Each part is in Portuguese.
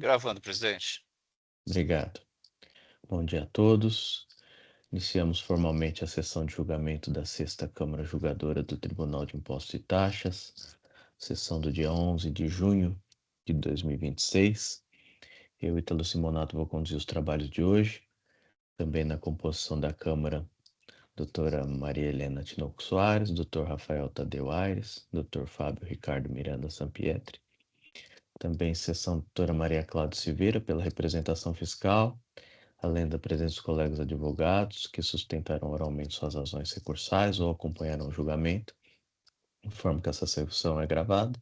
Gravando, presidente. Obrigado. Bom dia a todos. Iniciamos formalmente a sessão de julgamento da Sexta Câmara Julgadora do Tribunal de Impostos e Taxas, sessão do dia 11 de junho de 2026. Eu, Ítalo Simonato, vou conduzir os trabalhos de hoje. Também na composição da Câmara, doutora Maria Helena Tinoco Soares, doutor Rafael Tadeu Aires, doutor Fábio Ricardo Miranda Sampietri. Também sessão doutora Maria Cláudia Silveira, pela representação fiscal, além da presença dos colegas advogados que sustentaram oralmente suas razões recursais ou acompanharam o julgamento. Informo que essa sessão é gravada.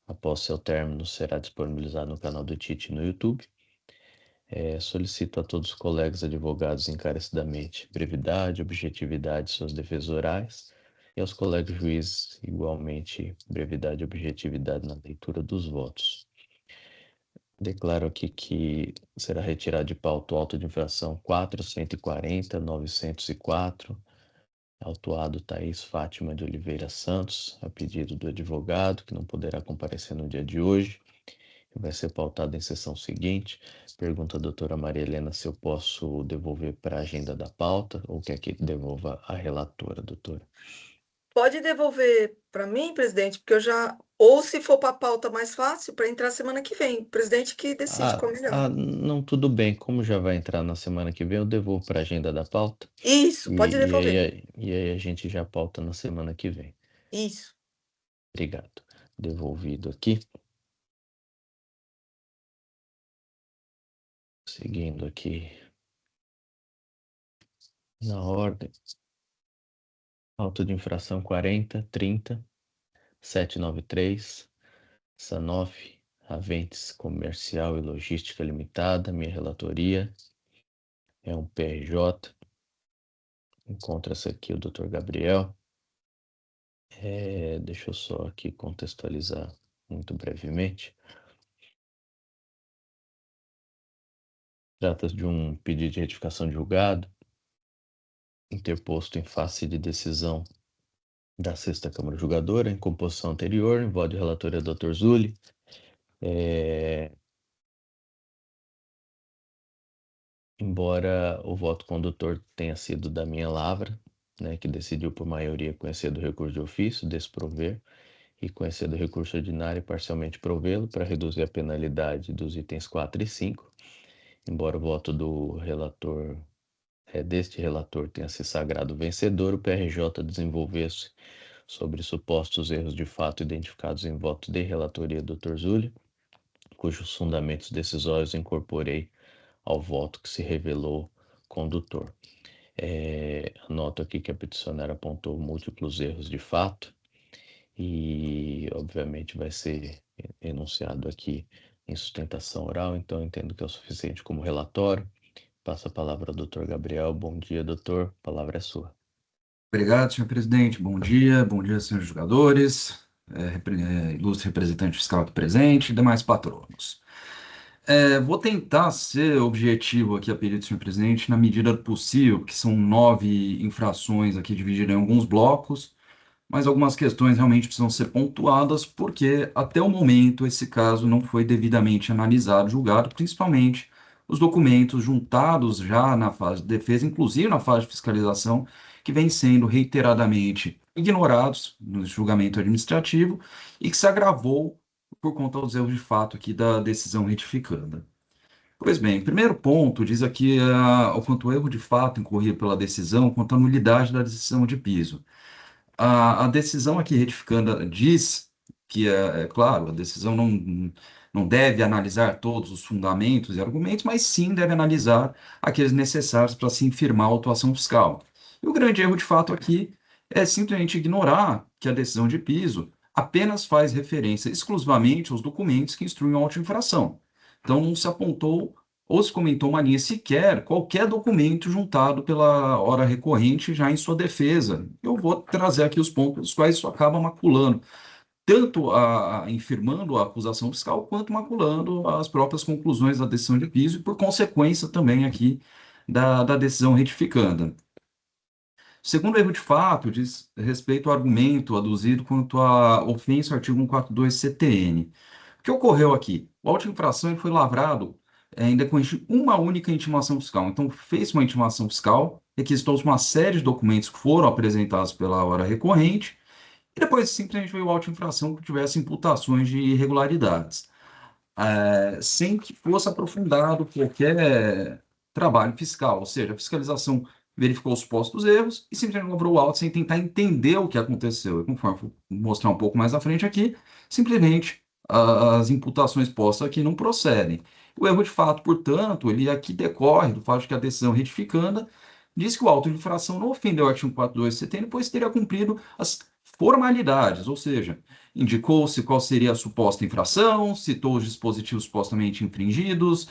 Após seu término, será disponibilizado no canal do TIT no YouTube. Solicito a todos os colegas advogados encarecidamente brevidade, objetividade de suas defesas orais e aos colegas juízes igualmente brevidade e objetividade na leitura dos votos. Declaro aqui que será retirado de pauta o auto de infração 440.904, autuado Thaís Fátima de Oliveira Santos, a pedido do advogado, que não poderá comparecer no dia de hoje. Vai ser pautado em sessão seguinte. Pergunta a doutora Maria Helena se eu posso devolver para a agenda da pauta ou quer que devolva a relatora, doutora. Pode devolver para mim, presidente, porque eu já. Ou se for para a pauta mais fácil, para entrar semana que vem. O presidente que decide qual é melhor. Não, tudo bem. Como já vai entrar na semana que vem, eu devolvo para a agenda da pauta. Isso, pode devolver. E aí a gente já pauta na semana que vem. Isso. Obrigado. Devolvido aqui. Seguindo aqui na ordem. Auto de infração 40.30.793, Sanofi, Aventes Comercial e Logística Limitada, minha relatoria. É um PRJ. Encontra-se aqui o Dr. Gabriel. Deixa eu só aqui contextualizar muito brevemente. Trata-se de um pedido de retificação de julgado, interposto em face de decisão da Sexta Câmara Julgadora, em composição anterior, em voto de relatoria do Dr. Zulli. Embora o voto condutor tenha sido da minha lavra, né, que decidiu por maioria conhecer do recurso de ofício, desprover, e conhecer do recurso ordinário e parcialmente provê-lo para reduzir a penalidade dos itens 4 e 5, embora o voto do relator, deste relator tenha se sagrado vencedor, o PRJ desenvolvesse sobre supostos erros de fato identificados em voto de relatoria do Dr. Zulli, cujos fundamentos decisórios incorporei ao voto que se revelou condutor. Anoto aqui que a peticionária apontou múltiplos erros de fato e, obviamente, vai ser enunciado aqui em sustentação oral, então entendo que é o suficiente como relatório. Passo a palavra ao doutor Gabriel. Bom dia, doutor. A palavra é sua. Obrigado, senhor presidente. Bom dia, senhores jogadores, ilustre representante fiscal aqui presente e demais patronos. Vou tentar ser objetivo aqui a pedido do senhor presidente na medida do possível, que são 9 infrações aqui divididas em alguns blocos, mas algumas questões realmente precisam ser pontuadas, porque até o momento esse caso não foi devidamente analisado, julgado, principalmente os documentos juntados já na fase de defesa, inclusive na fase de fiscalização, que vêm sendo reiteradamente ignorados no julgamento administrativo e que se agravou por conta dos erros de fato aqui da decisão retificanda. Pois bem, primeiro ponto diz aqui o quanto o erro de fato incorrido pela decisão, quanto à nulidade da decisão de piso. A decisão aqui retificanda diz que, claro, a decisão não deve analisar todos os fundamentos e argumentos, mas sim deve analisar aqueles necessários para se infirmar a autuação fiscal. E o grande erro, de fato, aqui é simplesmente ignorar que a decisão de piso apenas faz referência exclusivamente aos documentos que instruem a auto-infração. Então, não se apontou ou se comentou uma linha sequer qualquer documento juntado pela hora recorrente já em sua defesa. Eu vou trazer aqui os pontos os quais isso acaba maculando, tanto infirmando a acusação fiscal, quanto maculando as próprias conclusões da decisão de piso e, por consequência, também aqui da decisão retificanda. Segundo erro de fato, diz respeito ao argumento aduzido quanto à ofensa ao artigo 142 CTN. O que ocorreu aqui? O auto de infração ele foi lavrado em decorrência de uma única intimação fiscal. Então, fez uma intimação fiscal, requisitou uma série de documentos que foram apresentados pela hora recorrente, e depois simplesmente veio o auto de infração que tivesse imputações de irregularidades, sem que fosse aprofundado qualquer trabalho fiscal, ou seja, a fiscalização verificou os supostos erros e simplesmente lavrou o auto sem tentar entender o que aconteceu. E conforme vou mostrar um pouco mais à frente aqui, simplesmente as imputações postas aqui não procedem. O erro de fato, portanto, ele aqui decorre do fato de que a decisão retificanda diz que o auto de infração não ofendeu o artigo 142 do CTN, pois teria cumprido as formalidades, ou seja, indicou-se qual seria a suposta infração, citou os dispositivos supostamente infringidos,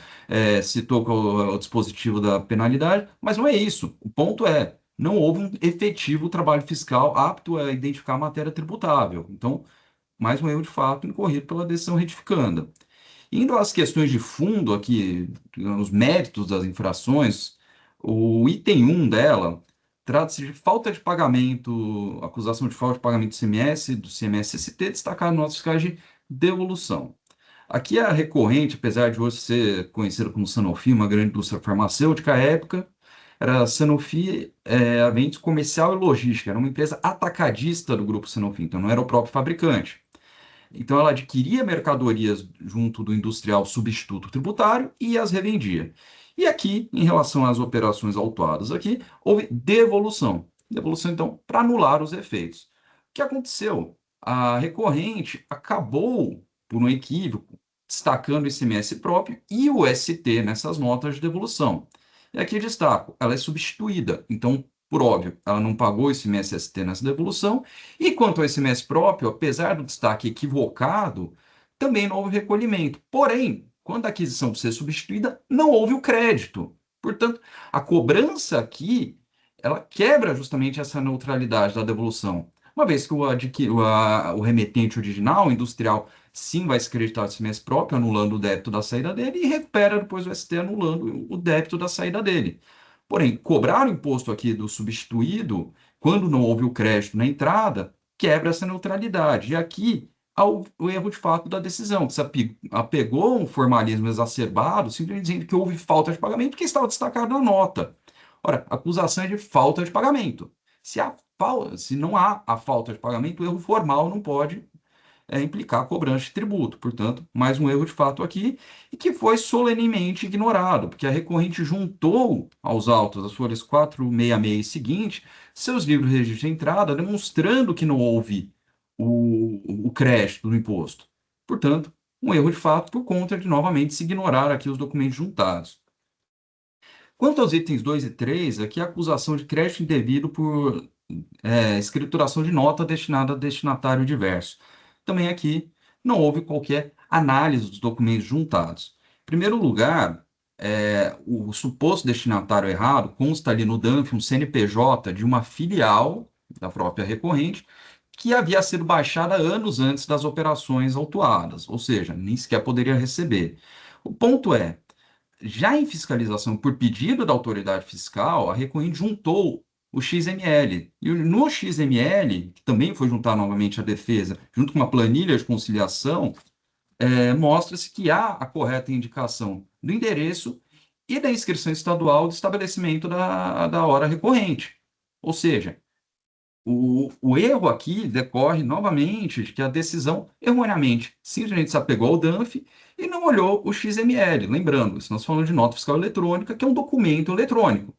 citou qual é o dispositivo da penalidade, mas não é isso. O ponto é, não houve um efetivo trabalho fiscal apto a identificar a matéria tributável. Então, mais um erro de fato incorrido pela decisão retificanda. Indo às questões de fundo aqui, os méritos das infrações, o item 1 dela trata-se de falta de pagamento, acusação de falta de pagamento do CMS, do CMS-ST, destacado notas fiscais de devolução. Aqui a recorrente, apesar de hoje ser conhecida como Sanofi, uma grande indústria farmacêutica, à época era Sanofi Aventos Comercial e Logística, era uma empresa atacadista do grupo Sanofi, então não era o próprio fabricante. Então, ela adquiria mercadorias junto do industrial substituto tributário e as revendia. E aqui, em relação às operações autuadas aqui, houve devolução. Devolução, então, para anular os efeitos. O que aconteceu? A recorrente acabou, por um equívoco, destacando o ICMS próprio e o ST nessas notas de devolução. E aqui destaco, ela é substituída. Então, por óbvio, ela não pagou esse ICMS-ST nessa devolução, e quanto ao ICMS próprio, apesar do destaque equivocado, também não houve recolhimento. Porém, quando a aquisição precisa ser substituída, não houve o crédito. Portanto, a cobrança aqui, ela quebra justamente essa neutralidade da devolução. Uma vez que o remetente original, o industrial, sim vai se creditar o ICMS próprio, anulando o débito da saída dele, e recupera depois o ST anulando o débito da saída dele. Porém, cobrar o imposto aqui do substituído, quando não houve o crédito na entrada, quebra essa neutralidade. E aqui há o erro de fato da decisão, que se apegou a um formalismo exacerbado, simplesmente dizendo que houve falta de pagamento, que estava destacado na nota. Ora, a acusação é de falta de pagamento. Se não há a falta de pagamento, o erro formal não pode implicar a cobrança de tributo. Portanto, mais um erro de fato aqui, e que foi solenemente ignorado, porque a recorrente juntou aos autos das folhas 466 e seguinte seus livros de registro de entrada, demonstrando que não houve o crédito do imposto. Portanto, um erro de fato por conta de novamente se ignorar aqui os documentos juntados. Quanto aos itens 2 e 3, aqui a acusação de crédito indevido por escrituração de nota destinada a destinatário diverso. Também aqui não houve qualquer análise dos documentos juntados. Em primeiro lugar, o suposto destinatário errado consta ali no DANF um CNPJ de uma filial da própria recorrente que havia sido baixada anos antes das operações autuadas, ou seja, nem sequer poderia receber. O ponto é, já em fiscalização por pedido da autoridade fiscal, a recorrente juntou o XML. E no XML, que também foi juntar novamente a defesa, junto com uma planilha de conciliação, mostra-se que há a correta indicação do endereço e da inscrição estadual do estabelecimento da hora recorrente. Ou seja, o erro aqui decorre novamente de que a decisão erroneamente simplesmente se apegou ao DANF e não olhou o XML. Lembrando, nós falamos de nota fiscal eletrônica, que é um documento eletrônico.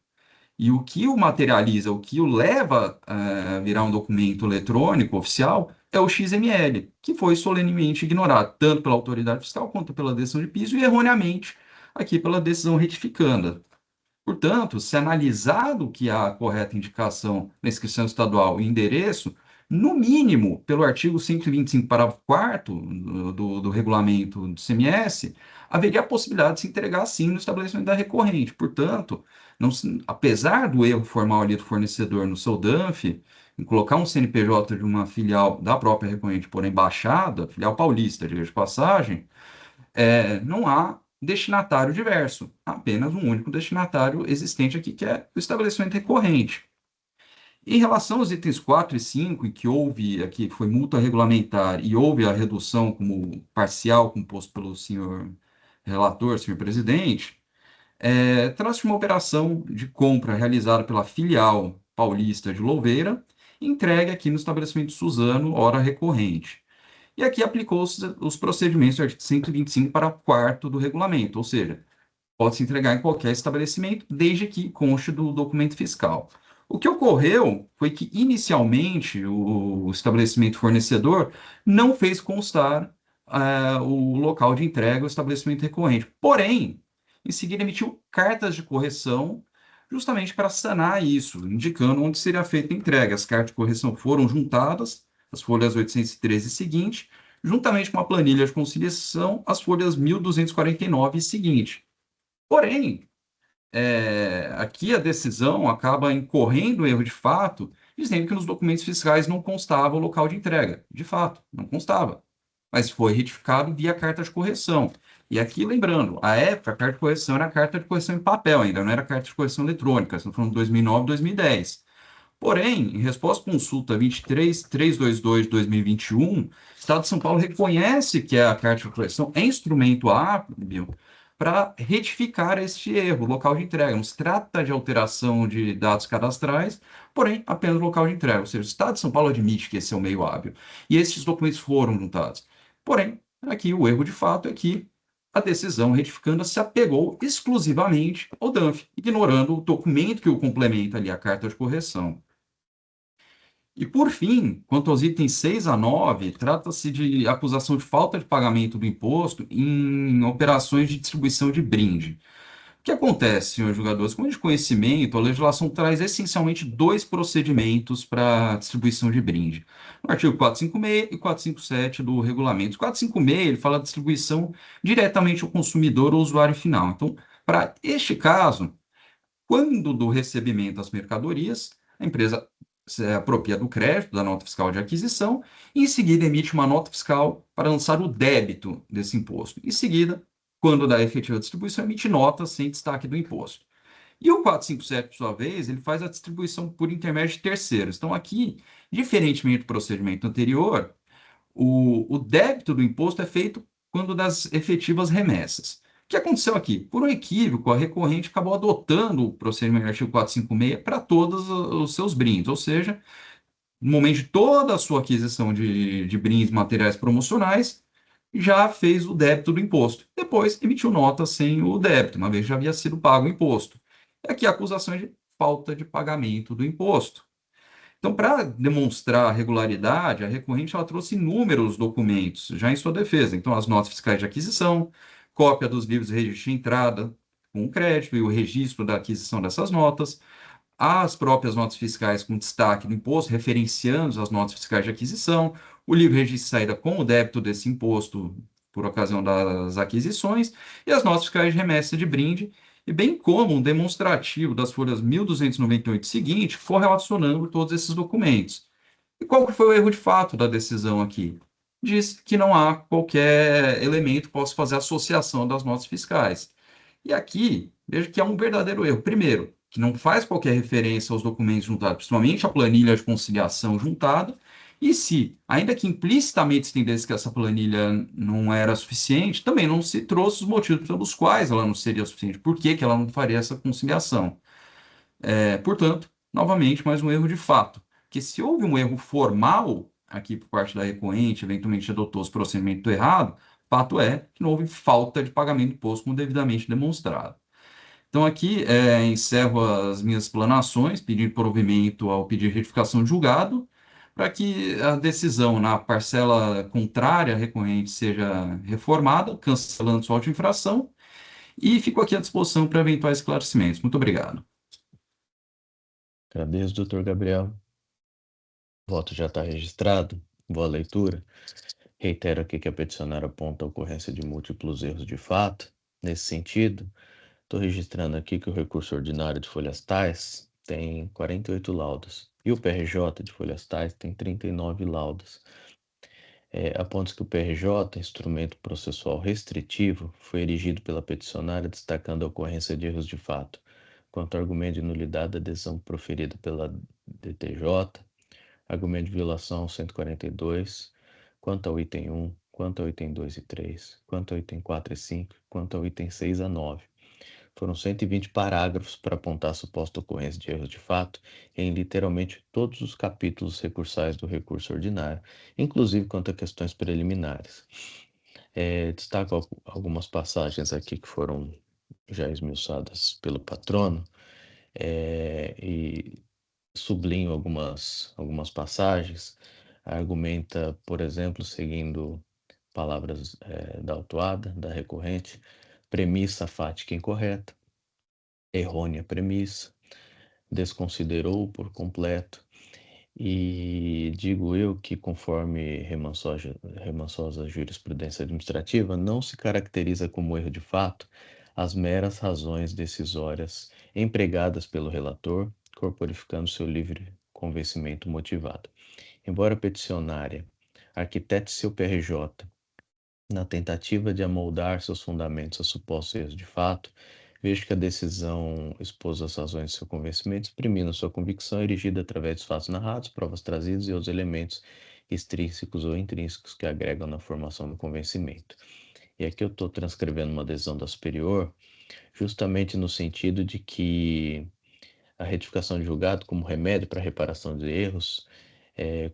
E o que o materializa, o que o leva a virar um documento eletrônico oficial é o XML, que foi solenemente ignorado, tanto pela autoridade fiscal quanto pela decisão de piso e erroneamente aqui pela decisão retificanda. Portanto, se analisado que há a correta indicação na inscrição estadual e endereço, no mínimo, pelo artigo 125, parágrafo 4º do regulamento do CMS, haveria a possibilidade de se entregar sim no estabelecimento da recorrente. Portanto, apesar do erro formal ali do fornecedor no seu DANF, em colocar um CNPJ de uma filial da própria recorrente, porém baixada, filial paulista, diga de passagem, não há destinatário diverso, apenas um único destinatário existente aqui, que é o estabelecimento recorrente. Em relação aos itens 4 e 5, em que houve aqui, foi multa regulamentar e houve a redução como parcial, como posto pelo senhor relator, senhor presidente, trata-se de uma operação de compra realizada pela filial paulista de Louveira, entregue aqui no estabelecimento Suzano, hora recorrente. E aqui aplicou os procedimentos do artigo 125 para quarto do regulamento, ou seja, pode-se entregar em qualquer estabelecimento, desde que conste do documento fiscal. O que ocorreu foi que, inicialmente, o estabelecimento fornecedor não fez constar o local de entrega, o estabelecimento recorrente. Porém, em seguida, emitiu cartas de correção justamente para sanar isso, indicando onde seria feita a entrega. As cartas de correção foram juntadas, as folhas 813 e seguinte, juntamente com a planilha de conciliação, as folhas 1249 e seguinte. Porém, aqui a decisão acaba incorrendo erro de fato, dizendo que nos documentos fiscais não constava o local de entrega. De fato, não constava. Mas foi retificado via carta de correção. E aqui, lembrando, à época, a carta de correção era carta de correção em papel ainda, não era carta de correção eletrônica, estamos falando de 2009 2010. Porém, em resposta à consulta 23322 de 2021, o Estado de São Paulo reconhece que a carta de correção é instrumento hábil para retificar este erro, local de entrega. Não se trata de alteração de dados cadastrais, porém apenas local de entrega. Ou seja, o Estado de São Paulo admite que esse é o meio hábil. E esses documentos foram juntados. Porém, aqui o erro de fato é que a decisão retificando se apegou exclusivamente ao DANF, ignorando o documento que o complementa ali, a carta de correção. E, por fim, quanto aos itens 6 a 9, trata-se de acusação de falta de pagamento do imposto em operações de distribuição de brinde. O que acontece, senhores jogadores? Como é de conhecimento, a legislação traz essencialmente dois procedimentos para distribuição de brinde. No artigo 456 e 457 do regulamento. O 456 ele fala de distribuição diretamente ao consumidor ou usuário final. Então, para este caso, quando do recebimento das mercadorias, a empresa se apropria do crédito, da nota fiscal de aquisição, e em seguida emite uma nota fiscal para lançar o débito desse imposto. Em seguida, quando da efetiva distribuição, emite nota sem destaque do imposto. E o 457, por sua vez, ele faz a distribuição por intermédio de terceiros. Então, aqui, diferentemente do procedimento anterior, o débito do imposto é feito quando das efetivas remessas. O que aconteceu aqui? Por um equívoco, a recorrente acabou adotando o procedimento do artigo 456 para todos os seus brindes, ou seja, no momento de toda a sua aquisição de brindes materiais promocionais, já fez o débito do imposto. Depois emitiu nota sem o débito, uma vez já havia sido pago o imposto. Aqui a acusação é de falta de pagamento do imposto. Então, para demonstrar a regularidade, a recorrente ela trouxe inúmeros documentos já em sua defesa. Então, as notas fiscais de aquisição, cópia dos livros de registro de entrada com o crédito e o registro da aquisição dessas notas, as próprias notas fiscais com destaque do imposto, referenciando as notas fiscais de aquisição, o livro de registro de saída com o débito desse imposto por ocasião das aquisições e as notas fiscais de remessa de brinde, e bem como um demonstrativo das folhas 1298 seguinte, correlacionando todos esses documentos. E qual que foi o erro de fato da decisão aqui? Diz que não há qualquer elemento que possa fazer associação das notas fiscais. E aqui, veja que há um verdadeiro erro. Primeiro, que não faz qualquer referência aos documentos juntados, principalmente a planilha de conciliação juntada, e se, ainda que implicitamente se entendesse que essa planilha não era suficiente, também não se trouxe os motivos pelos quais ela não seria suficiente, por que ela não faria essa conciliação. Portanto, novamente, mais um erro de fato, que se houve um erro formal aqui por parte da recorrente, eventualmente adotou o procedimento errado, fato é que não houve falta de pagamento de imposto como devidamente demonstrado. Então, aqui encerro as minhas explanações, pedindo provimento ao pedido de retificação de julgado, para que a decisão na parcela contrária à recorrente seja reformada, cancelando sua auto-infração, e fico aqui à disposição para eventuais esclarecimentos. Muito obrigado. Agradeço, doutor Gabriel. O voto já está registrado. Boa leitura. Reitero aqui que a peticionária aponta a ocorrência de múltiplos erros de fato. Nesse sentido, estou registrando aqui que o recurso ordinário de folhas tais tem 48 laudas e o PRJ de folhas tais tem 39 laudas. Aponta que o PRJ, instrumento processual restritivo, foi erigido pela peticionária destacando a ocorrência de erros de fato quanto ao argumento de nulidade da decisão proferida pela DTJ, argumento de violação 142, quanto ao item 1, quanto ao item 2 e 3, quanto ao item 4 e 5, quanto ao item 6 a 9. Foram 120 parágrafos para apontar a suposta ocorrência de erros de fato em literalmente todos os capítulos recursais do recurso ordinário, inclusive quanto a questões preliminares. Destaco algumas passagens aqui que foram já esmiuçadas pelo patrono, e sublinho algumas passagens. Argumenta, por exemplo, seguindo palavras da autuada, da recorrente, premissa fática incorreta, errônea premissa, desconsiderou por completo, e digo eu que, conforme remansosa jurisprudência administrativa, não se caracteriza como erro de fato as meras razões decisórias empregadas pelo relator, corporificando seu livre convencimento motivado. Embora a peticionária arquitete seu PRJ na tentativa de amoldar seus fundamentos a supostos erros de fato, vejo que a decisão expôs as razões de seu convencimento, exprimindo sua convicção erigida através dos fatos narrados, provas trazidas e outros elementos extrínsecos ou intrínsecos que agregam na formação do convencimento. E aqui eu estou transcrevendo uma decisão da superior, justamente no sentido de que a retificação de julgado como remédio para a reparação de erros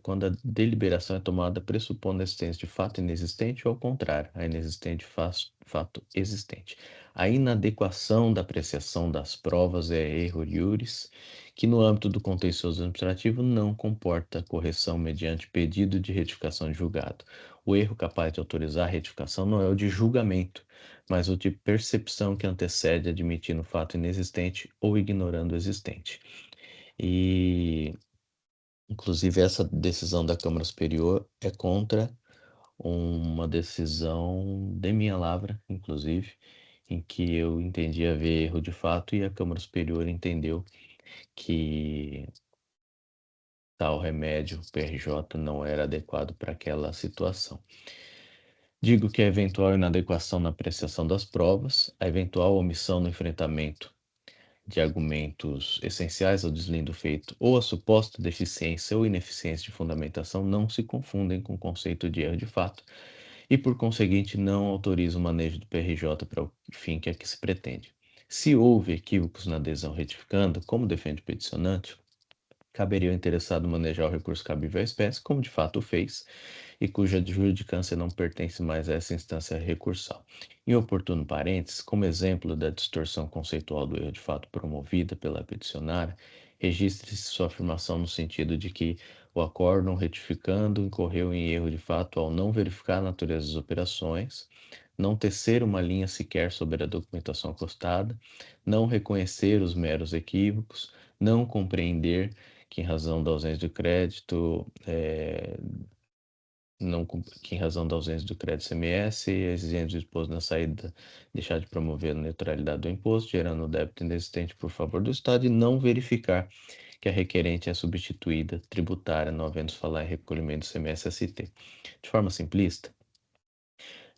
quando a deliberação é tomada pressupondo a existência de fato inexistente ou, ao contrário, a inexistente fato existente. A inadequação da apreciação das provas é erro iuris, que no âmbito do contencioso administrativo não comporta correção mediante pedido de retificação de julgado. O erro capaz de autorizar a retificação não é o de julgamento, mas o de percepção que antecede admitindo o fato inexistente ou ignorando o existente. E inclusive, essa decisão da Câmara Superior é contra uma decisão de minha lavra, inclusive, em que eu entendi haver erro de fato e a Câmara Superior entendeu que tal remédio PRJ não era adequado para aquela situação. Digo que a eventual inadequação na apreciação das provas, a eventual omissão no enfrentamento de argumentos essenciais ao deslindo feito ou a suposta deficiência ou ineficiência de fundamentação não se confundem com o conceito de erro de fato e, por conseguinte, não autorizam o manejo do PRJ para o fim que aqui se pretende. Se houve equívocos na adesão retificando, como defende o peticionante, caberia ao interessado manejar o recurso cabível à espécie, como de fato o fez, e cuja jurisdicância não pertence mais a essa instância recursal. Em oportuno parênteses, como exemplo da distorção conceitual do erro de fato promovida pela peticionária, registre-se sua afirmação no sentido de que o acórdão retificando incorreu em erro de fato ao não verificar a natureza das operações, não tecer uma linha sequer sobre a documentação acostada, não reconhecer os meros equívocos, não compreender que, em razão da ausência de crédito, que em razão da ausência do crédito CMS, a exigência do exposto na saída deixar de promover a neutralidade do imposto, gerando o débito inexistente por favor do Estado, e não verificar que a requerente é substituída tributária, não havendo falar em recolhimento do CMS-ST. De forma simplista,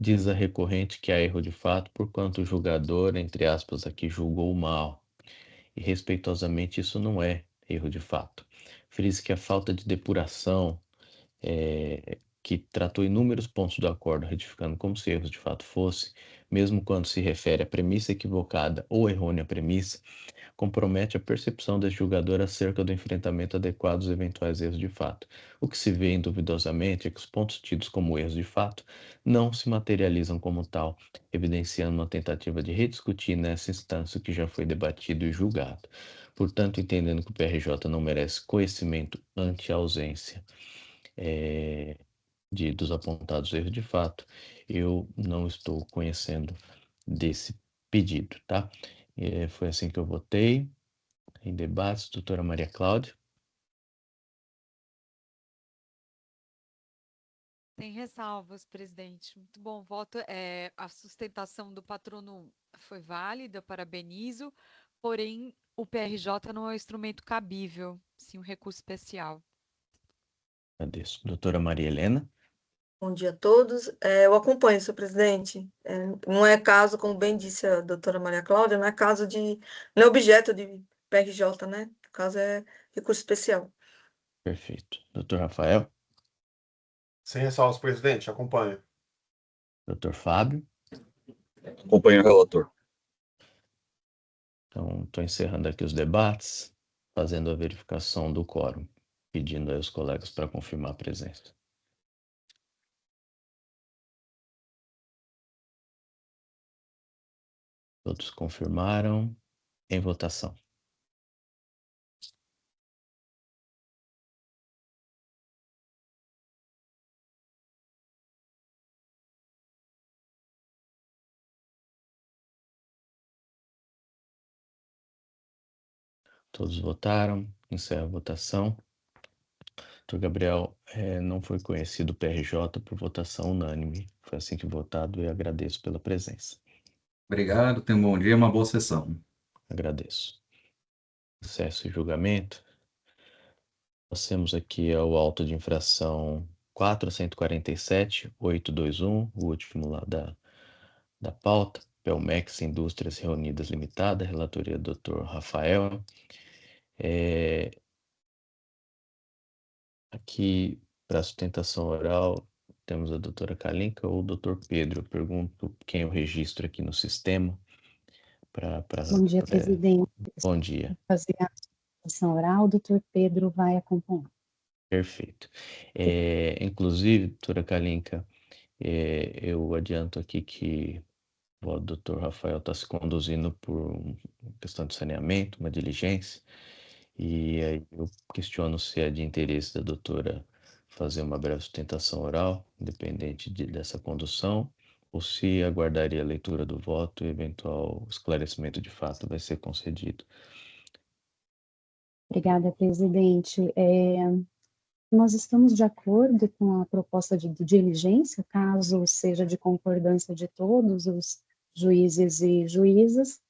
diz a recorrente que há erro de fato, porquanto o julgador, entre aspas, aqui julgou mal. E respeitosamente isso não é erro de fato. Frisa que a falta de depuração que tratou inúmeros pontos do acordo, retificando como se erros de fato fosse, mesmo quando se refere à premissa equivocada ou errônea premissa, compromete a percepção da julgadora acerca do enfrentamento adequado dos eventuais erros de fato. O que se vê induvidosamente é que os pontos tidos como erros de fato não se materializam como tal, evidenciando uma tentativa de rediscutir nessa instância o que já foi debatido e julgado. Portanto, entendendo que o PRJ não merece conhecimento ante a ausência dos apontados erros de fato, eu não estou conhecendo desse pedido, tá? Foi assim que eu votei. Em debates, doutora Maria Cláudia. Sem ressalvas, presidente. Muito bom. Voto. A sustentação do patrono foi válida, parabenizo, porém, o PRJ não é um instrumento cabível, sim um recurso especial. Agradeço. Doutora Maria Helena. Bom dia a todos. Eu acompanho, senhor presidente. Não é caso, como bem disse a doutora Maria Cláudia, não é caso de. Não é objeto de PRJ, né? O caso é recurso especial. Perfeito. Doutor Rafael? Sem ressalvas, presidente, acompanho. Doutor Fábio? Acompanho o relator. Então, estou encerrando aqui os debates, fazendo a verificação do quórum, pedindo aí aos colegas para confirmar a presença. Todos confirmaram. Em votação. Todos votaram. Encerra a votação. Doutor Gabriel, não foi conhecido o PRJ por votação unânime. Foi assim que votado e agradeço pela presença. Obrigado, tenha um bom dia, uma boa sessão. Agradeço. Acesso e julgamento. Passemos aqui ao auto de infração 4.147.821, o último lá da pauta. Pelmex Indústrias Reunidas Limitada, relatoria do Dr. Rafael. Aqui, para sustentação oral, temos a doutora Kalinka ou o doutor Pedro. Eu pergunto quem eu registro aqui no sistema. Bom dia, presidente. Bom dia. Fazer a sustentação oral, o doutor Pedro vai acompanhar. Perfeito. Inclusive, doutora Kalinka, eu adianto aqui que o doutor Rafael está se conduzindo por uma questão de saneamento, uma diligência, e aí eu questiono se é de interesse da doutora fazer uma breve sustentação oral, independente dessa condução, ou se aguardaria a leitura do voto e eventual esclarecimento de fato vai ser concedido. Obrigada, presidente. Nós estamos de acordo com a proposta de diligência, caso seja de concordância de todos os juízes e juízas.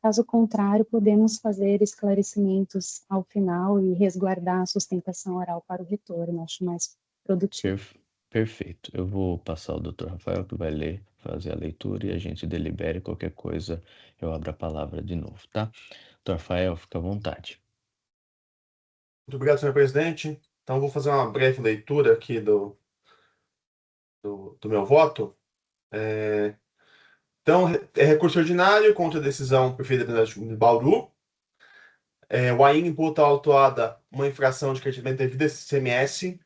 Caso contrário, podemos fazer esclarecimentos ao final e resguardar a sustentação oral para o retorno, acho mais produtivo. Perfeito. Eu vou passar ao Dr. Rafael, que vai ler, fazer a leitura e a gente delibere qualquer coisa, eu abro a palavra de novo, tá? Dr. Rafael, fica à vontade. Muito obrigado, senhor presidente. Então, vou fazer uma breve leitura aqui do meu voto. Então, é recurso ordinário contra a decisão preferida de Bauru. O AIN imputa à autuada uma infração de creditamento devido a ICMS,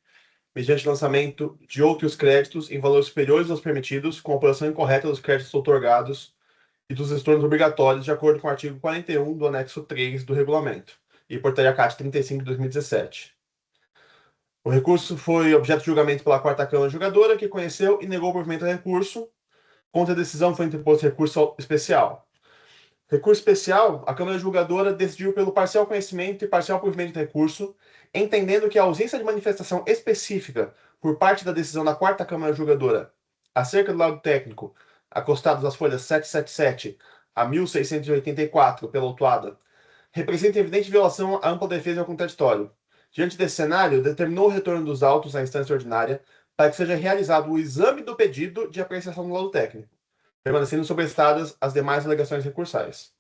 mediante lançamento de outros créditos em valores superiores aos permitidos, com apuração incorreta dos créditos outorgados e dos estornos obrigatórios, de acordo com o artigo 41 do anexo 3 do regulamento, e portaria CAT 35 de 2017. O recurso foi objeto de julgamento pela 4ª Câmara Julgadora, que conheceu e negou o provimento do recurso. Contra a decisão foi interposto recurso especial. Recurso especial, a Câmara Julgadora decidiu pelo parcial conhecimento e parcial provimento do recurso, entendendo que a ausência de manifestação específica por parte da decisão da 4ª Câmara Julgadora acerca do laudo técnico, acostados às folhas 777 a 1684 pela autuada, representa evidente violação à ampla defesa e ao contraditório. Diante desse cenário, determinou o retorno dos autos à instância ordinária para que seja realizado o exame do pedido de apreciação do laudo técnico, permanecendo sobrestadas as demais alegações recursais.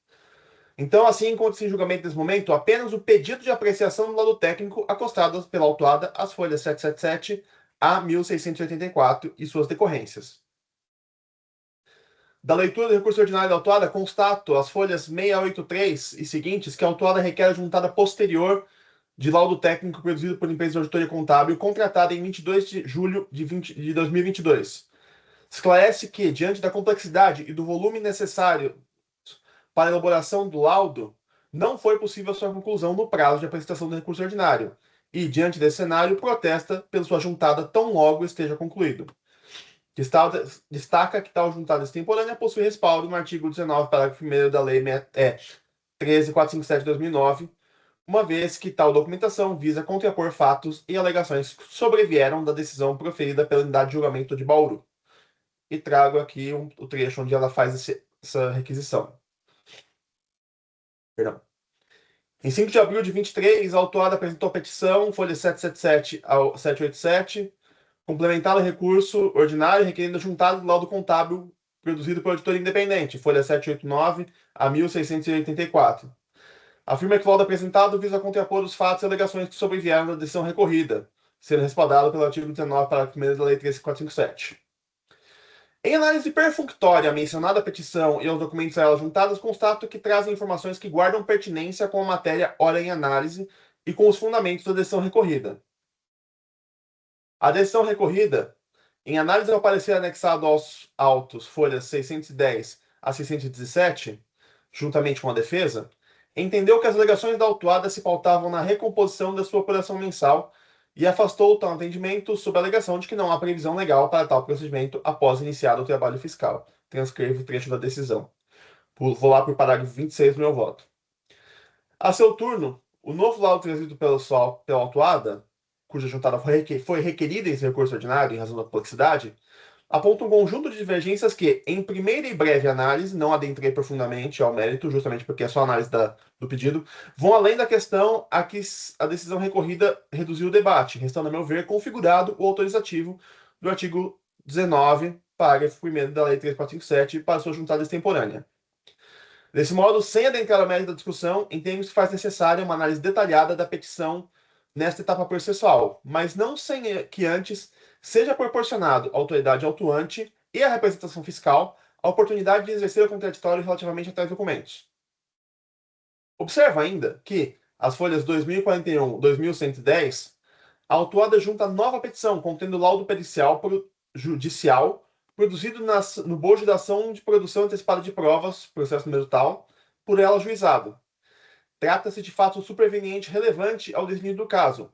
Então, assim, encontra-se em julgamento nesse momento apenas o pedido de apreciação do laudo técnico acostado pela autuada às folhas 777 a 1684 e suas decorrências. Da leitura do recurso ordinário da autuada, constato as folhas 683 e seguintes que a autuada requer a juntada posterior de laudo técnico produzido por empresa de auditoria contábil contratada em 22 de julho de 2022. Esclarece que, diante da complexidade e do volume necessário para a elaboração do laudo, não foi possível sua conclusão no prazo de apresentação do recurso ordinário e, diante desse cenário, protesta pela sua juntada tão logo esteja concluído. Destaca que tal juntada extemporânea possui respaldo no artigo 19, parágrafo 1º da Lei 13.457 de 2009, uma vez que tal documentação visa contrapor fatos e alegações que sobrevieram da decisão proferida pela unidade de julgamento de Bauru. E trago aqui o trecho onde ela faz essa requisição. Perdão. Em 5 de abril de 23, a autuada apresentou a petição, folha 777 ao 787, Complementar o recurso ordinário requerendo a juntada do laudo contábil produzido pelo auditor independente, folha 789 a 1684. Afirma que o laudo apresentado visa contrapor os fatos e alegações que sobrevieram da decisão recorrida, sendo respaldado pelo artigo 19, parágrafo 1º da Lei 13457. Em análise perfunctória à mencionada petição e aos documentos a ela juntados, constato que trazem informações que guardam pertinência com a matéria ora em análise e com os fundamentos da decisão recorrida. A decisão recorrida, em análise ao parecer anexado aos autos, folhas 610 a 617, juntamente com a defesa, entendeu que as alegações da autuada se pautavam na recomposição da sua apuração mensal e afastou tal entendimento sob a alegação de que não há previsão legal para tal procedimento após iniciado o trabalho fiscal. Transcrevo o trecho da decisão. Vou lá para o parágrafo 26 do meu voto. A seu turno, o novo laudo trazido pela autuada, cuja juntada foi requerida em seu recurso ordinário em razão da complexidade, aponta um conjunto de divergências que, em primeira e breve análise, não adentrei profundamente ao mérito, justamente porque é só análise do pedido, vão além da questão a que a decisão recorrida reduziu o debate, restando, a meu ver, configurado o autorizativo do artigo 19, parágrafo 1º da Lei 3457, para sua juntada extemporânea. Desse modo, sem adentrar ao mérito da discussão, entendo que faz necessária uma análise detalhada da petição nesta etapa processual, mas não sem que antes seja proporcionado à autoridade autuante e à representação fiscal a oportunidade de exercer o contraditório relativamente a tais documentos. Observa ainda que, as folhas 2041 e 2110, a autuada junta nova petição contendo laudo pericial judicial produzido no bojo da ação de produção antecipada de provas, processo número tal, por ela ajuizado. Trata-se de fato superveniente relevante ao desnível do caso,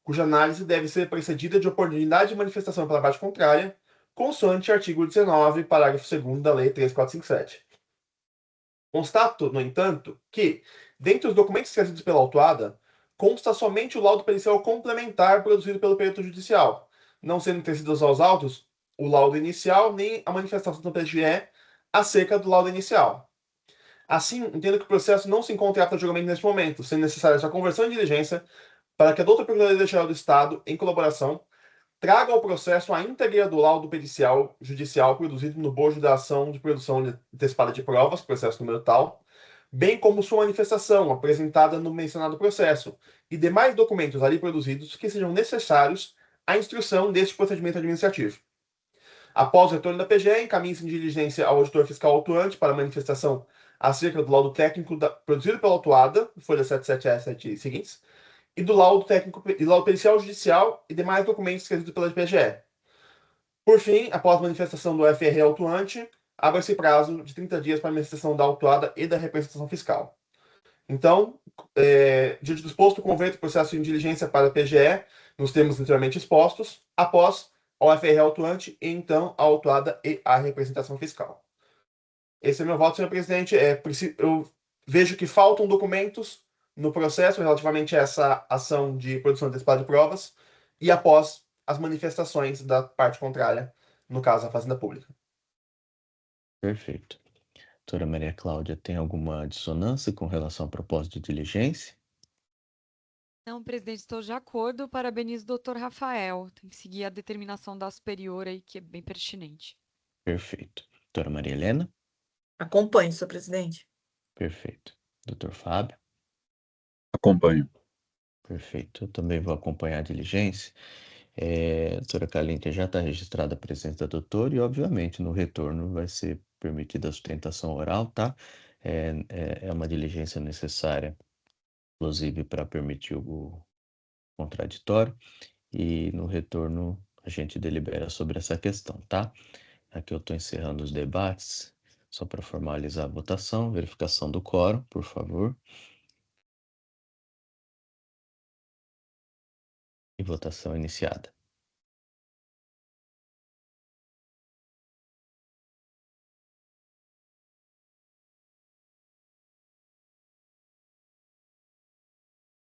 cuja análise deve ser precedida de oportunidade de manifestação pela parte contrária, consoante artigo 19, parágrafo 2º da Lei 3457. Constato, no entanto, que, dentre os documentos trazidos pela autuada, consta somente o laudo pericial complementar produzido pelo perito judicial, não sendo tecidos aos autos o laudo inicial nem a manifestação do PGE acerca do laudo inicial. Assim, entendo que o processo não se encontra apto a julgamento neste momento, sendo necessária sua conversão em diligência para que a doutora Procuradoria-Geral do Estado, em colaboração, traga ao processo a íntegra do laudo pericial judicial produzido no bojo da ação de produção antecipada de provas, processo número tal, bem como sua manifestação apresentada no mencionado processo, e demais documentos ali produzidos que sejam necessários à instrução deste procedimento administrativo. Após o retorno da PGE, encaminhe-se em diligência ao auditor fiscal autuante para manifestação acerca do laudo técnico produzido pela autuada, folha 777 e seguintes, e do laudo técnico e laudo pericial judicial e demais documentos escritos pela PGE. Por fim, após a manifestação do FR autuante, abre-se prazo de 30 dias para a manifestação da autuada e da representação fiscal. Então, diante do exposto, converto o processo em diligência para a PGE, nos termos anteriormente expostos, após ao FR autuante e então a autuada e a representação fiscal. Esse é meu voto, senhor presidente. Eu vejo que faltam documentos no processo relativamente a essa ação de produção antecipada de provas e após as manifestações da parte contrária, no caso, a Fazenda Pública. Perfeito. Doutora Maria Cláudia, tem alguma dissonância com relação à proposta de diligência? Não, presidente, estou de acordo. Parabenizo o doutor Rafael. Tem que seguir a determinação da superior aí, que é bem pertinente. Perfeito. Doutora Maria Helena? Acompanho, senhor presidente. Perfeito. Doutor Fábio? Acompanho. Perfeito. Eu também vou acompanhar a diligência. Doutora Kalinka, já está registrada a presença da doutora e, obviamente, no retorno vai ser permitida a sustentação oral, tá? É uma diligência necessária, inclusive, para permitir o contraditório, e no retorno a gente delibera sobre essa questão, tá? Aqui eu estou encerrando os debates, só para formalizar a votação, verificação do quórum, por favor. E votação iniciada.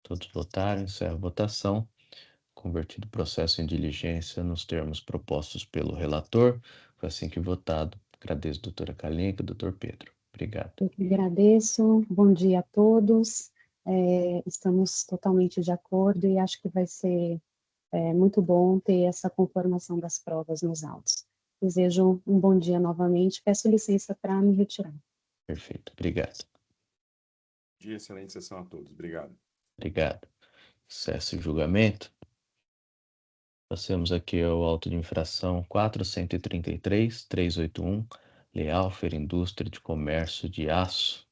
Todos votaram, encerro a votação. Convertido o processo em diligência nos termos propostos pelo relator. Foi assim que votado. Agradeço, doutora Kalinka e doutor Pedro. Obrigado. Eu que agradeço. Bom dia a todos. Estamos totalmente de acordo e acho que vai ser É muito bom ter essa conformação das provas nos autos. Desejo um bom dia novamente. Peço licença para me retirar. Perfeito, obrigado. Bom dia, excelente sessão a todos. Obrigado. Obrigado. Cesse o julgamento. Passamos aqui ao auto de infração 433.381, Lealfer Indústria de Comércio de Aço,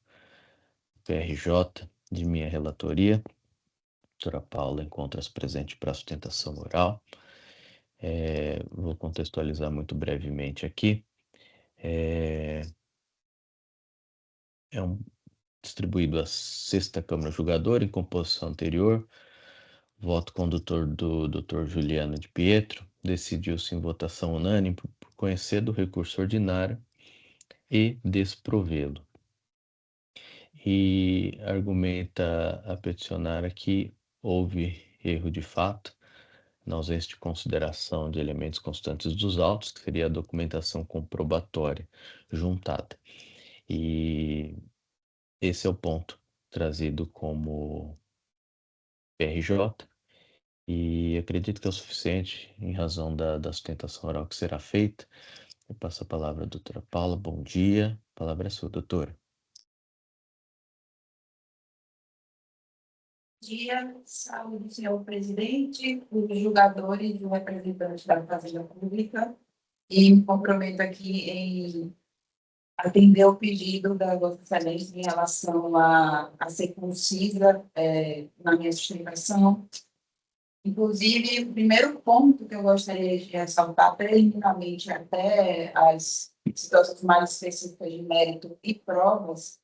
PRJ, de minha relatoria. A doutora Paula encontra-se presente para sustentação oral. Vou contextualizar muito brevemente aqui. É distribuído à 6ª Câmara Julgadora, em composição anterior. Voto condutor do Dr. Juliano de Pietro. Decidiu-se em votação unânime por conhecer do recurso ordinário e desprovê-lo. E argumenta a peticionária que houve erro de fato, na ausência de consideração de elementos constantes dos autos, que seria a documentação comprobatória juntada. E esse é o ponto trazido como PRJ, e acredito que é o suficiente em razão da sustentação oral que será feita. Eu passo a palavra à doutora Paula. Bom dia. A palavra é sua, doutora. Bom dia, saúde, senhor presidente, os julgadores e o representante da Fazenda Pública, e me comprometo aqui em atender o pedido da Vossa Excelência em relação a ser concisa na minha sustentação. Inclusive, o primeiro ponto que eu gostaria de ressaltar, preliminarmente até as situações mais específicas de mérito e provas,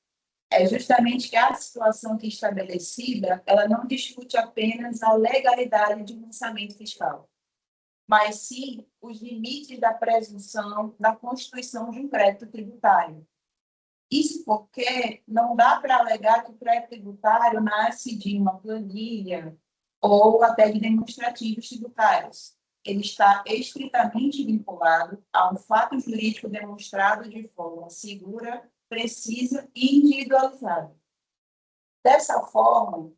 é justamente que a situação aqui estabelecida, ela não discute apenas a legalidade de um orçamento fiscal, mas sim os limites da presunção da constituição de um crédito tributário. Isso porque não dá para alegar que o crédito tributário nasce de uma planilha ou até de demonstrativos tributários. Ele está estritamente vinculado a um fato jurídico demonstrado de forma segura, precisa e individualizada. Dessa forma,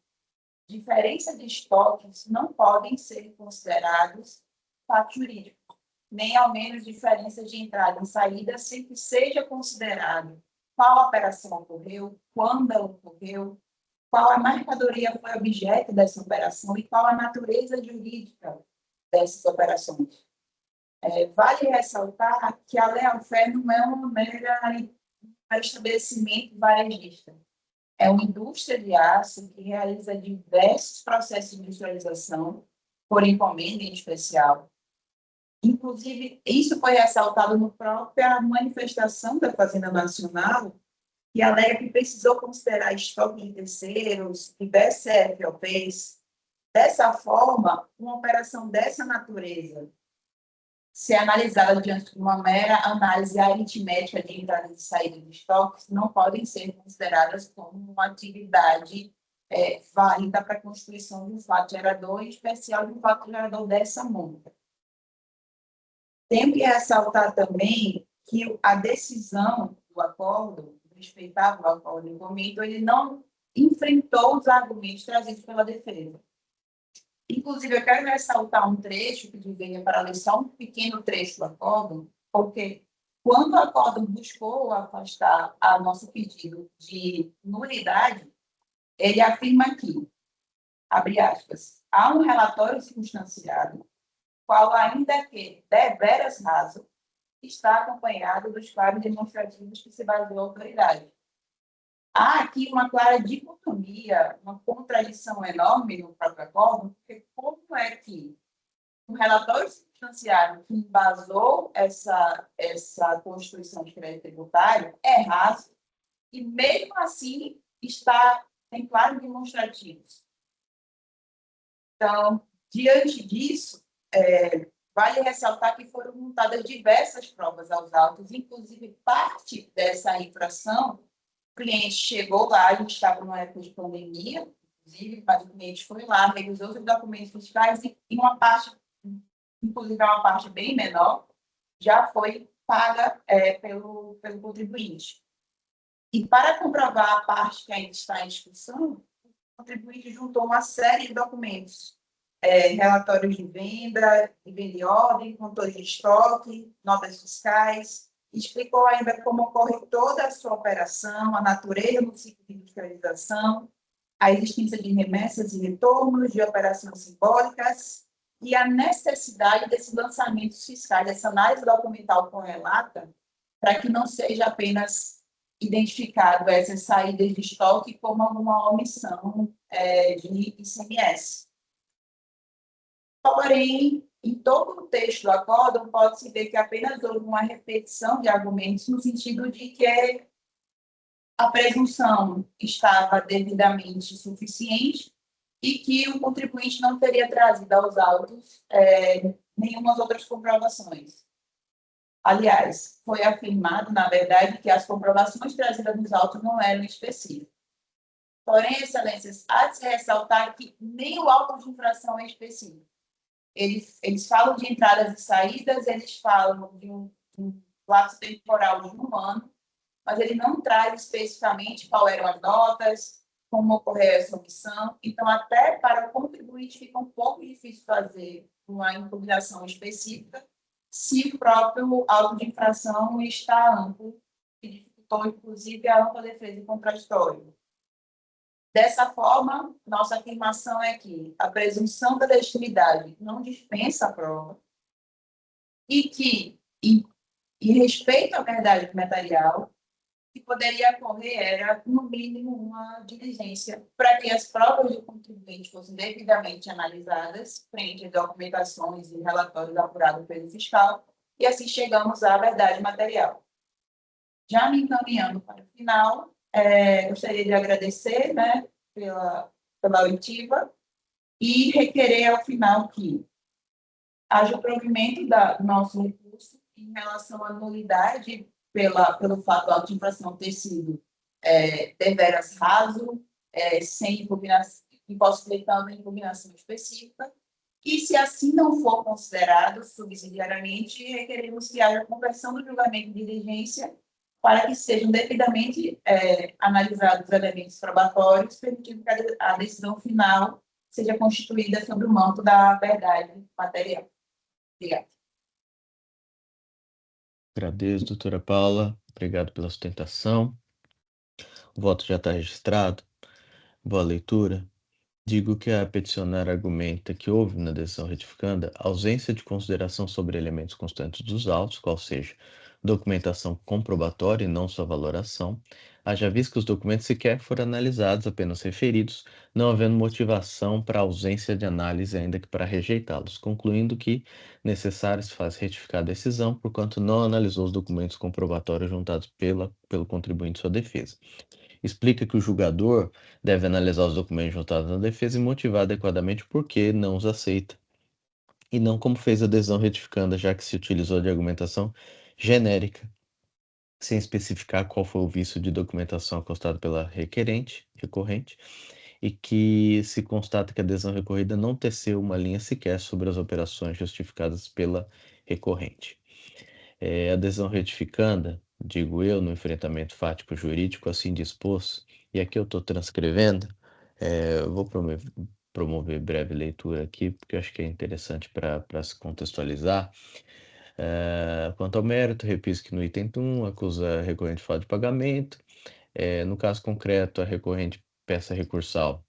diferença de estoques não podem ser considerados fato jurídico, nem ao menos diferença de entrada e saída, sem que seja considerado qual operação ocorreu, quando ela ocorreu, qual a mercadoria foi objeto dessa operação e qual a natureza jurídica dessas operações. Vale ressaltar que a Lealfer não é uma mera estabelecimento varejista. É uma indústria de aço que realiza diversos processos de industrialização por encomenda em especial. Inclusive, isso foi ressaltado na própria manifestação da Fazenda Nacional, que alega que precisou considerar estoque de terceiros, diversos CFOPs. Dessa forma, uma operação dessa natureza, se analisada diante de uma mera análise aritmética de entrada e saída de estoques, não podem ser consideradas como uma atividade válida para a constituição de um fato gerador, em especial de um fato gerador dessa monta. Tenho que ressaltar também que a decisão do acordo, respeitável acordo em comento, ele não enfrentou os argumentos trazidos pela defesa. Inclusive, eu quero ressaltar um trecho que veio para ler só um pequeno trecho do acordo, porque quando o acordo buscou afastar a nosso pedido de nulidade, ele afirma que, abre aspas, há um relatório circunstanciado, qual ainda que deveras raso, está acompanhado dos claros demonstrativos que se baseou a autoridade. Há aqui uma clara dicotomia, uma contradição enorme no próprio acordo, porque como é que um relatório substanciado que embasou essa constituição de crédito tributário é raso e, mesmo assim, tem claros demonstrativos. Então, diante disso, vale ressaltar que foram montadas diversas provas aos autos, inclusive parte dessa infração. O cliente chegou lá, a gente estava numa época de pandemia, inclusive, mas o cliente foi lá, revisou os documentos fiscais e uma parte, inclusive uma parte bem menor, já foi paga pelo contribuinte. E para comprovar a parte que ainda está em discussão, o contribuinte juntou uma série de documentos relatórios de venda em ordem, controle de estoque, notas fiscais, explicou ainda como ocorre toda a sua operação, a natureza do ciclo de industrialização, a existência de remessas e retornos, de operações simbólicas e a necessidade desses lançamentos fiscais, dessa análise documental correlata, para que não seja apenas identificado essas saídas de estoque como alguma omissão de ICMS. Porém, em todo o texto do acórdão, pode-se ver que apenas houve uma repetição de argumentos no sentido de que a presunção estava devidamente suficiente e que o contribuinte não teria trazido aos autos nenhumas outras comprovações. Aliás, foi afirmado, na verdade, que as comprovações trazidas nos autos não eram específicas. Porém, excelências, há de se ressaltar que nem o auto de infração é específico. Eles falam de entradas e saídas, eles falam de um lapso temporal de 1 ano, mas ele não traz especificamente qual eram as notas, como ocorreu essa omissão. Então, até para o contribuinte fica um pouco difícil fazer uma impugnação específica se o próprio auto de infração está amplo, que dificultou, inclusive, a ampla defesa contraditória. Dessa forma, nossa afirmação é que a presunção da legitimidade não dispensa a prova e que, em respeito à verdade material, o que poderia ocorrer era, no mínimo, uma diligência para que as provas do contribuinte fossem devidamente analisadas frente a documentações e relatórios apurados pelo fiscal, e assim chegamos à verdade material. Já me encaminhando para o final, gostaria de agradecer, pela oitiva e requerer ao final que haja o provimento do nosso recurso em relação à nulidade pelo fato da auto-infração ter sido deveras raso, sem impugnação, impossibilitando impugnação específica, e se assim não for considerado subsidiariamente, requeremos que haja conversão do julgamento de diligência para que sejam devidamente analisados os elementos probatórios, permitindo que a decisão final seja constituída sobre o manto da verdade material. Obrigada. Agradeço, doutora Paula. Obrigado pela sustentação. O voto já está registrado. Boa leitura. Digo que a peticionária argumenta que houve na decisão retificanda ausência de consideração sobre elementos constantes dos autos, qual seja, documentação comprobatória e não sua valoração, haja visto que os documentos sequer foram analisados, apenas referidos, não havendo motivação para a ausência de análise, ainda que para rejeitá-los, concluindo que necessário se faz retificar a decisão, porquanto não analisou os documentos comprobatórios juntados pelo contribuinte em sua defesa. Explica que o julgador deve analisar os documentos juntados na defesa e motivar adequadamente por que não os aceita, e não como fez a decisão retificanda, já que se utilizou de argumentação genérica, sem especificar qual foi o vício de documentação constado pela recorrente, e que se constata que a decisão recorrida não teceu uma linha sequer sobre as operações justificadas pela recorrente. A decisão retificanda, digo eu, no enfrentamento fático jurídico assim dispôs, e aqui eu estou transcrevendo, vou promover breve leitura aqui, porque eu acho que é interessante para se contextualizar. Quanto ao mérito, repito que no item 1 acusa a recorrente de falta de pagamento. No caso concreto, a recorrente peça recursal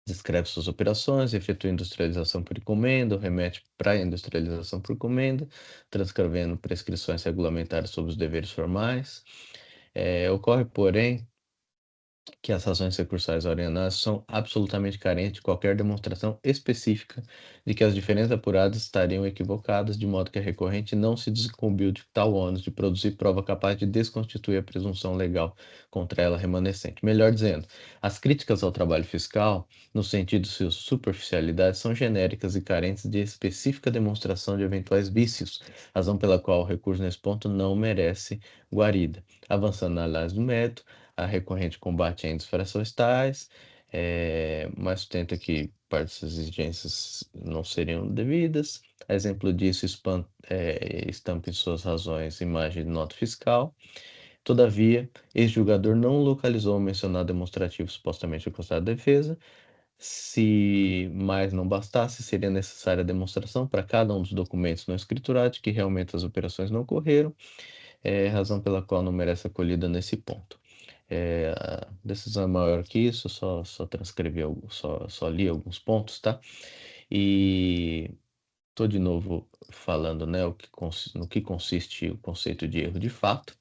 descreve suas operações, efetua industrialização por encomenda, ou remete para a industrialização por encomenda, transcrevendo prescrições regulamentares sobre os deveres formais. Ocorre, porém, que as razões recursais ordenadas são absolutamente carentes de qualquer demonstração específica de que as diferenças apuradas estariam equivocadas, de modo que a recorrente não se desincumbiu de tal ônus de produzir prova capaz de desconstituir a presunção legal contra ela remanescente. Melhor dizendo, as críticas ao trabalho fiscal, no sentido de sua superficialidade, são genéricas e carentes de específica demonstração de eventuais vícios, razão pela qual o recurso nesse ponto não merece guarida. Avançando na análise do mérito, a recorrente combate ainda infrações tais, mas sustenta que parte dessas exigências não seriam devidas. A exemplo disso, estampa em suas razões imagem de nota fiscal. Todavia, ex-julgador não localizou o mencionado demonstrativo supostamente encostado à defesa, Se mais não bastasse, seria necessária a demonstração para cada um dos documentos não escriturados de que realmente as operações não ocorreram, razão pela qual não merece acolhida nesse ponto. A decisão é maior que isso, só transcrevi, só li alguns pontos, tá? E estou de novo falando, né, no que consiste o conceito de erro de fato.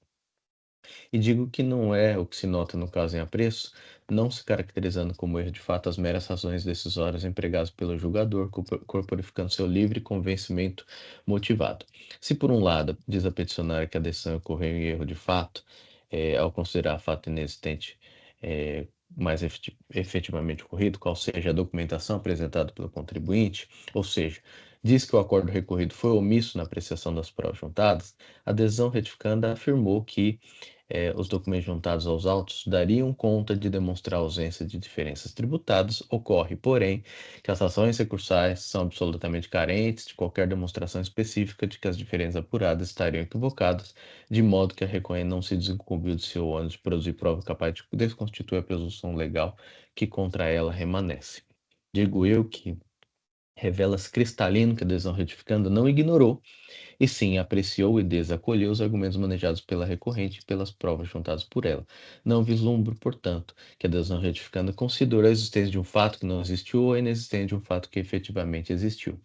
E digo que não é o que se nota no caso em apreço, não se caracterizando como erro de fato as meras razões decisórias empregadas pelo julgador, corporificando seu livre convencimento motivado. Se por um lado diz a peticionária que a decisão ocorreu em erro de fato, ao considerar fato inexistente mais efetivamente ocorrido, qual seja a documentação apresentada pelo contribuinte, ou seja, diz que o acordo recorrido foi omisso na apreciação das provas juntadas, a decisão retificanda afirmou que os documentos juntados aos autos dariam conta de demonstrar a ausência de diferenças tributadas, ocorre, porém, que as ações recursais são absolutamente carentes de qualquer demonstração específica de que as diferenças apuradas estariam equivocadas, de modo que a recorrente não se desincumbiu de seu ônus de produzir prova capaz de desconstituir a presunção legal que contra ela remanesce. Digo eu que revela-se cristalino que a decisão retificanda não ignorou, e sim apreciou e desacolheu os argumentos manejados pela recorrente e pelas provas juntadas por ela. Não vislumbro, portanto, que a decisão retificanda considerou a existência de um fato que não existiu ou a inexistência de um fato que efetivamente existiu.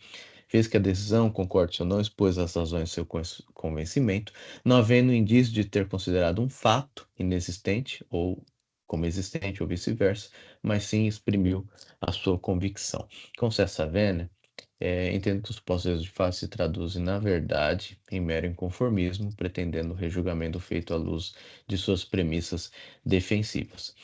Fez que a decisão, concorde ou não, expôs as razões de seu convencimento, não havendo indício de ter considerado um fato inexistente ou como existente ou vice-versa, mas sim exprimiu a sua convicção. Concessa vênia, entendo que os postos de fato se traduzem, na verdade, em mero inconformismo, pretendendo o rejulgamento feito à luz de suas premissas defensivas.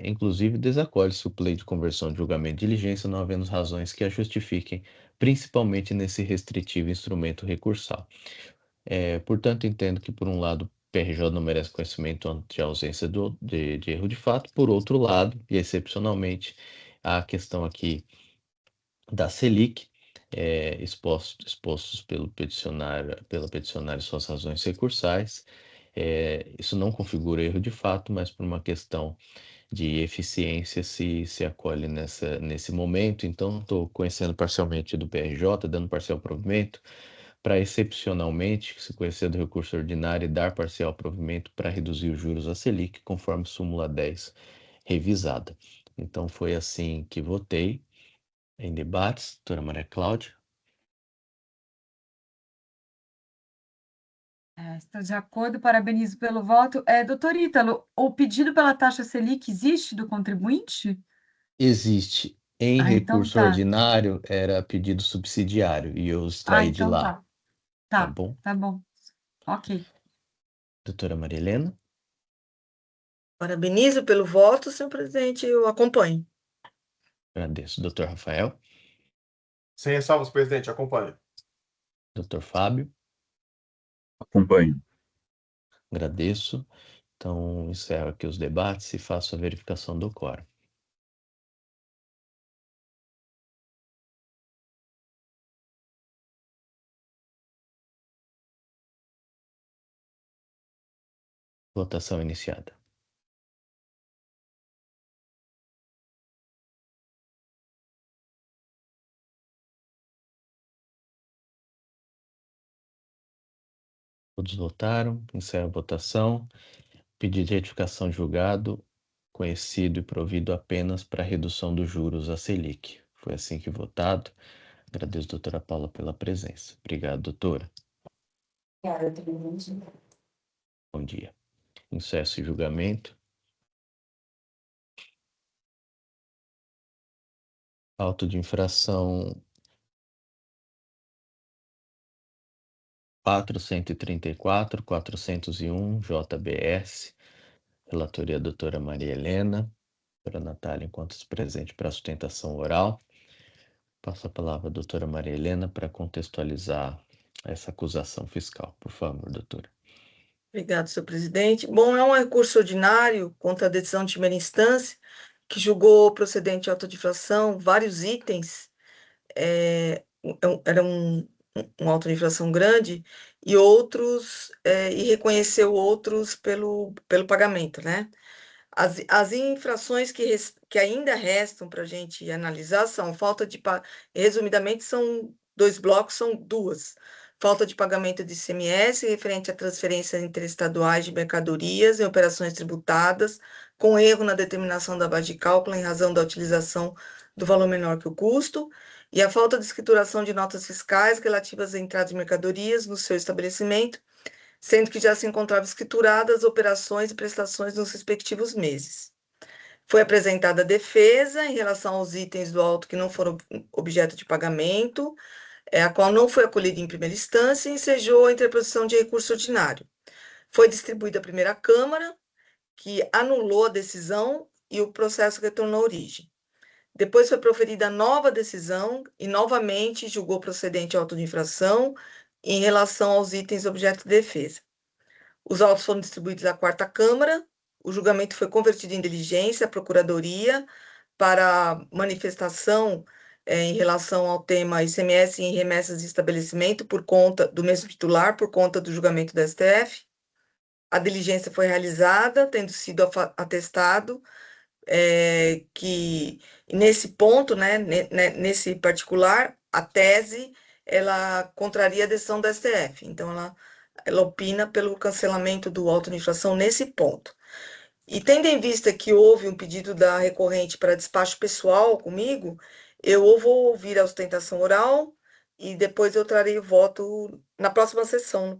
Inclusive, desacolhe-se o pleito de conversão de julgamento de diligência, não havendo razões que a justifiquem, principalmente nesse restritivo instrumento recursal. Portanto, entendo que, por um lado, PRJ não merece conhecimento ante a ausência de erro de fato, por outro lado, e excepcionalmente, a questão aqui da Selic, expostos pela peticionária suas razões recursais. Isso não configura erro de fato, mas por uma questão de eficiência se acolhe nesse momento. Então, estou conhecendo parcialmente do PRJ, dando parcial provimento, para excepcionalmente se conhecer do recurso ordinário e dar parcial provimento para reduzir os juros à Selic, conforme súmula 10 revisada. Então, foi assim que votei. Em debates, doutora Maria Cláudia. Estou de acordo, parabenizo pelo voto. Doutor Ítalo, o pedido pela taxa Selic existe do contribuinte? Existe. Em Então recurso tá. ordinário, era pedido subsidiário e eu extraí de Então lá. Tá bom? Tá bom. Ok. Doutora Maria Helena. Parabenizo pelo voto, senhor presidente, eu acompanho. Agradeço. Doutor Rafael. Sem ressalvas, presidente, acompanho. Doutor Fábio. Acompanho. Agradeço. Então, encerro aqui os debates e faço a verificação do quórum. Votação iniciada. Todos votaram. Encerro a votação. Pedido de retificação julgado, conhecido e provido apenas para redução dos juros à Selic. Foi assim que votado. Agradeço, doutora Paula, pela presença. Obrigado, doutora. Obrigada, presidente. Bom dia. Encerro esse julgamento. Auto de infração 434, 401, JBS. Relatoria doutora Maria Helena. Doutora Natália, enquanto presente para a sustentação oral. Passo a palavra à doutora Maria Helena para contextualizar essa acusação fiscal. Por favor, doutora. Obrigado, senhor presidente. Bom, é um recurso ordinário contra a decisão de primeira instância, que julgou procedente auto de infração vários itens. Era um auto de infração grande e outros, e reconheceu outros pelo pagamento, né? As infrações que ainda restam para a gente analisar são resumidamente, são 2 blocos, são 2. Falta de pagamento de ICMS referente à transferência interestaduais de mercadorias em operações tributadas, com erro na determinação da base de cálculo em razão da utilização do valor menor que o custo, e a falta de escrituração de notas fiscais relativas à entrada de mercadorias no seu estabelecimento, sendo que já se encontravam escrituradas operações e prestações nos respectivos meses. Foi apresentada a defesa em relação aos itens do auto que não foram objeto de pagamento, a qual não foi acolhida em primeira instância e ensejou a interposição de recurso ordinário. Foi distribuída à primeira Câmara, que anulou a decisão e o processo retornou à origem. Depois foi proferida nova decisão e novamente julgou procedente auto de infração em relação aos itens objeto de defesa. Os autos foram distribuídos à quarta Câmara, o julgamento foi convertido em diligência à Procuradoria para manifestação em relação ao tema ICMS em remessas de estabelecimento por conta do mesmo titular, por conta do julgamento da STF. A diligência foi realizada, tendo sido atestado que nesse ponto, né, nesse particular, a tese ela contraria a decisão da STF. Então, ela opina pelo cancelamento do auto de infração nesse ponto. E tendo em vista que houve um pedido da recorrente para despacho pessoal comigo, eu vou ouvir a sustentação oral e depois eu trarei o voto na próxima sessão,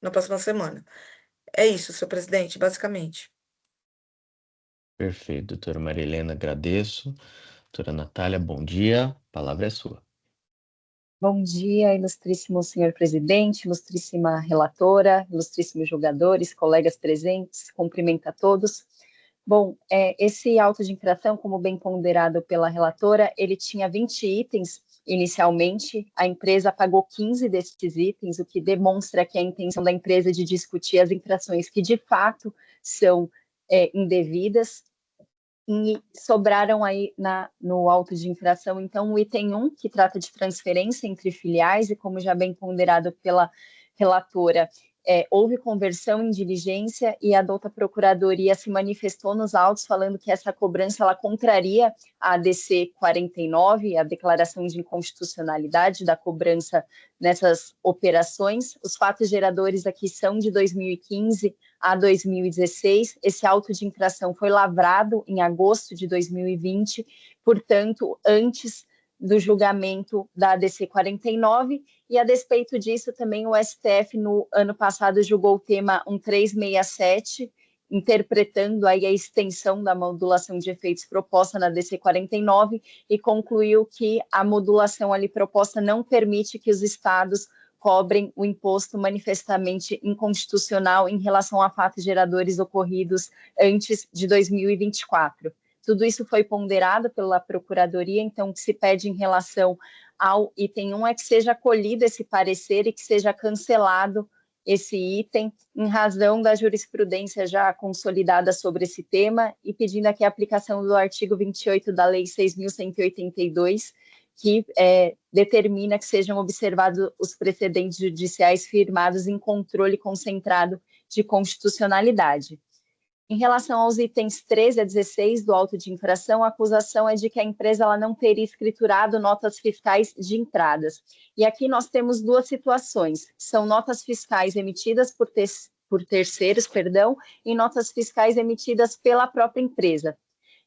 na próxima semana. É isso, senhor presidente, basicamente. Perfeito, doutora Marilena, agradeço. Doutora Natália, bom dia, a palavra é sua. Bom dia, ilustríssimo senhor presidente, ilustríssima relatora, ilustríssimos julgadores, colegas presentes, cumprimento a todos. Bom, esse auto de infração, como bem ponderado pela relatora, ele tinha 20 itens inicialmente, a empresa pagou 15 desses itens, o que demonstra que a intenção da empresa de discutir as infrações que de fato são indevidas, e sobraram aí no auto de infração, então, o item 1, que trata de transferência entre filiais, e como já bem ponderado pela relatora, houve conversão em diligência e a douta Procuradoria se manifestou nos autos falando que essa cobrança ela contraria a ADC 49, a declaração de inconstitucionalidade da cobrança nessas operações. Os fatos geradores aqui são de 2015 a 2016. Esse auto de infração foi lavrado em agosto de 2020, portanto, antes do julgamento da ADC 49, e a despeito disso também o STF no ano passado julgou o tema 1367, interpretando aí a extensão da modulação de efeitos proposta na ADC 49 e concluiu que a modulação ali proposta não permite que os estados cobrem o imposto manifestamente inconstitucional em relação a fatos geradores ocorridos antes de 2024. Tudo isso foi ponderado pela Procuradoria, então o que se pede em relação ao item 1 é que seja acolhido esse parecer e que seja cancelado esse item em razão da jurisprudência já consolidada sobre esse tema e pedindo aqui a aplicação do artigo 28 da Lei 6.182, que determina que sejam observados os precedentes judiciais firmados em controle concentrado de constitucionalidade. Em relação aos itens 13 a 16 do auto de infração, a acusação é de que a empresa ela não teria escriturado notas fiscais de entradas. E aqui nós temos duas situações. São notas fiscais emitidas por terceiros, e notas fiscais emitidas pela própria empresa.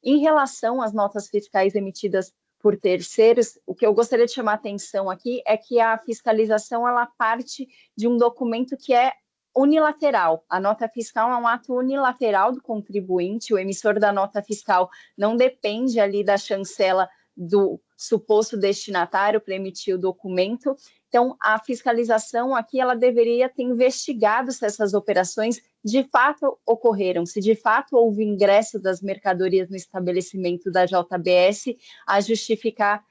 Em relação às notas fiscais emitidas por terceiros, o que eu gostaria de chamar a atenção aqui é que a fiscalização ela parte de um documento que é unilateral. A nota fiscal é um ato unilateral do contribuinte, o emissor da nota fiscal não depende ali da chancela do suposto destinatário para emitir o documento. Então, a fiscalização aqui, ela deveria ter investigado se essas operações de fato ocorreram, se de fato houve ingresso das mercadorias no estabelecimento da JBS, a justificar,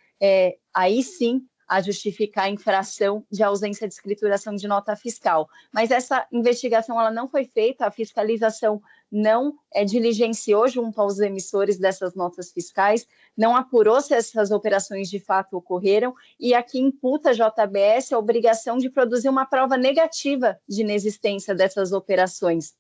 aí sim, a justificar a infração de ausência de escrituração de nota fiscal. Mas essa investigação ela não foi feita, a fiscalização não diligenciou junto aos emissores dessas notas fiscais, não apurou se essas operações de fato ocorreram, e aqui imputa a JBS a obrigação de produzir uma prova negativa de inexistência dessas operações.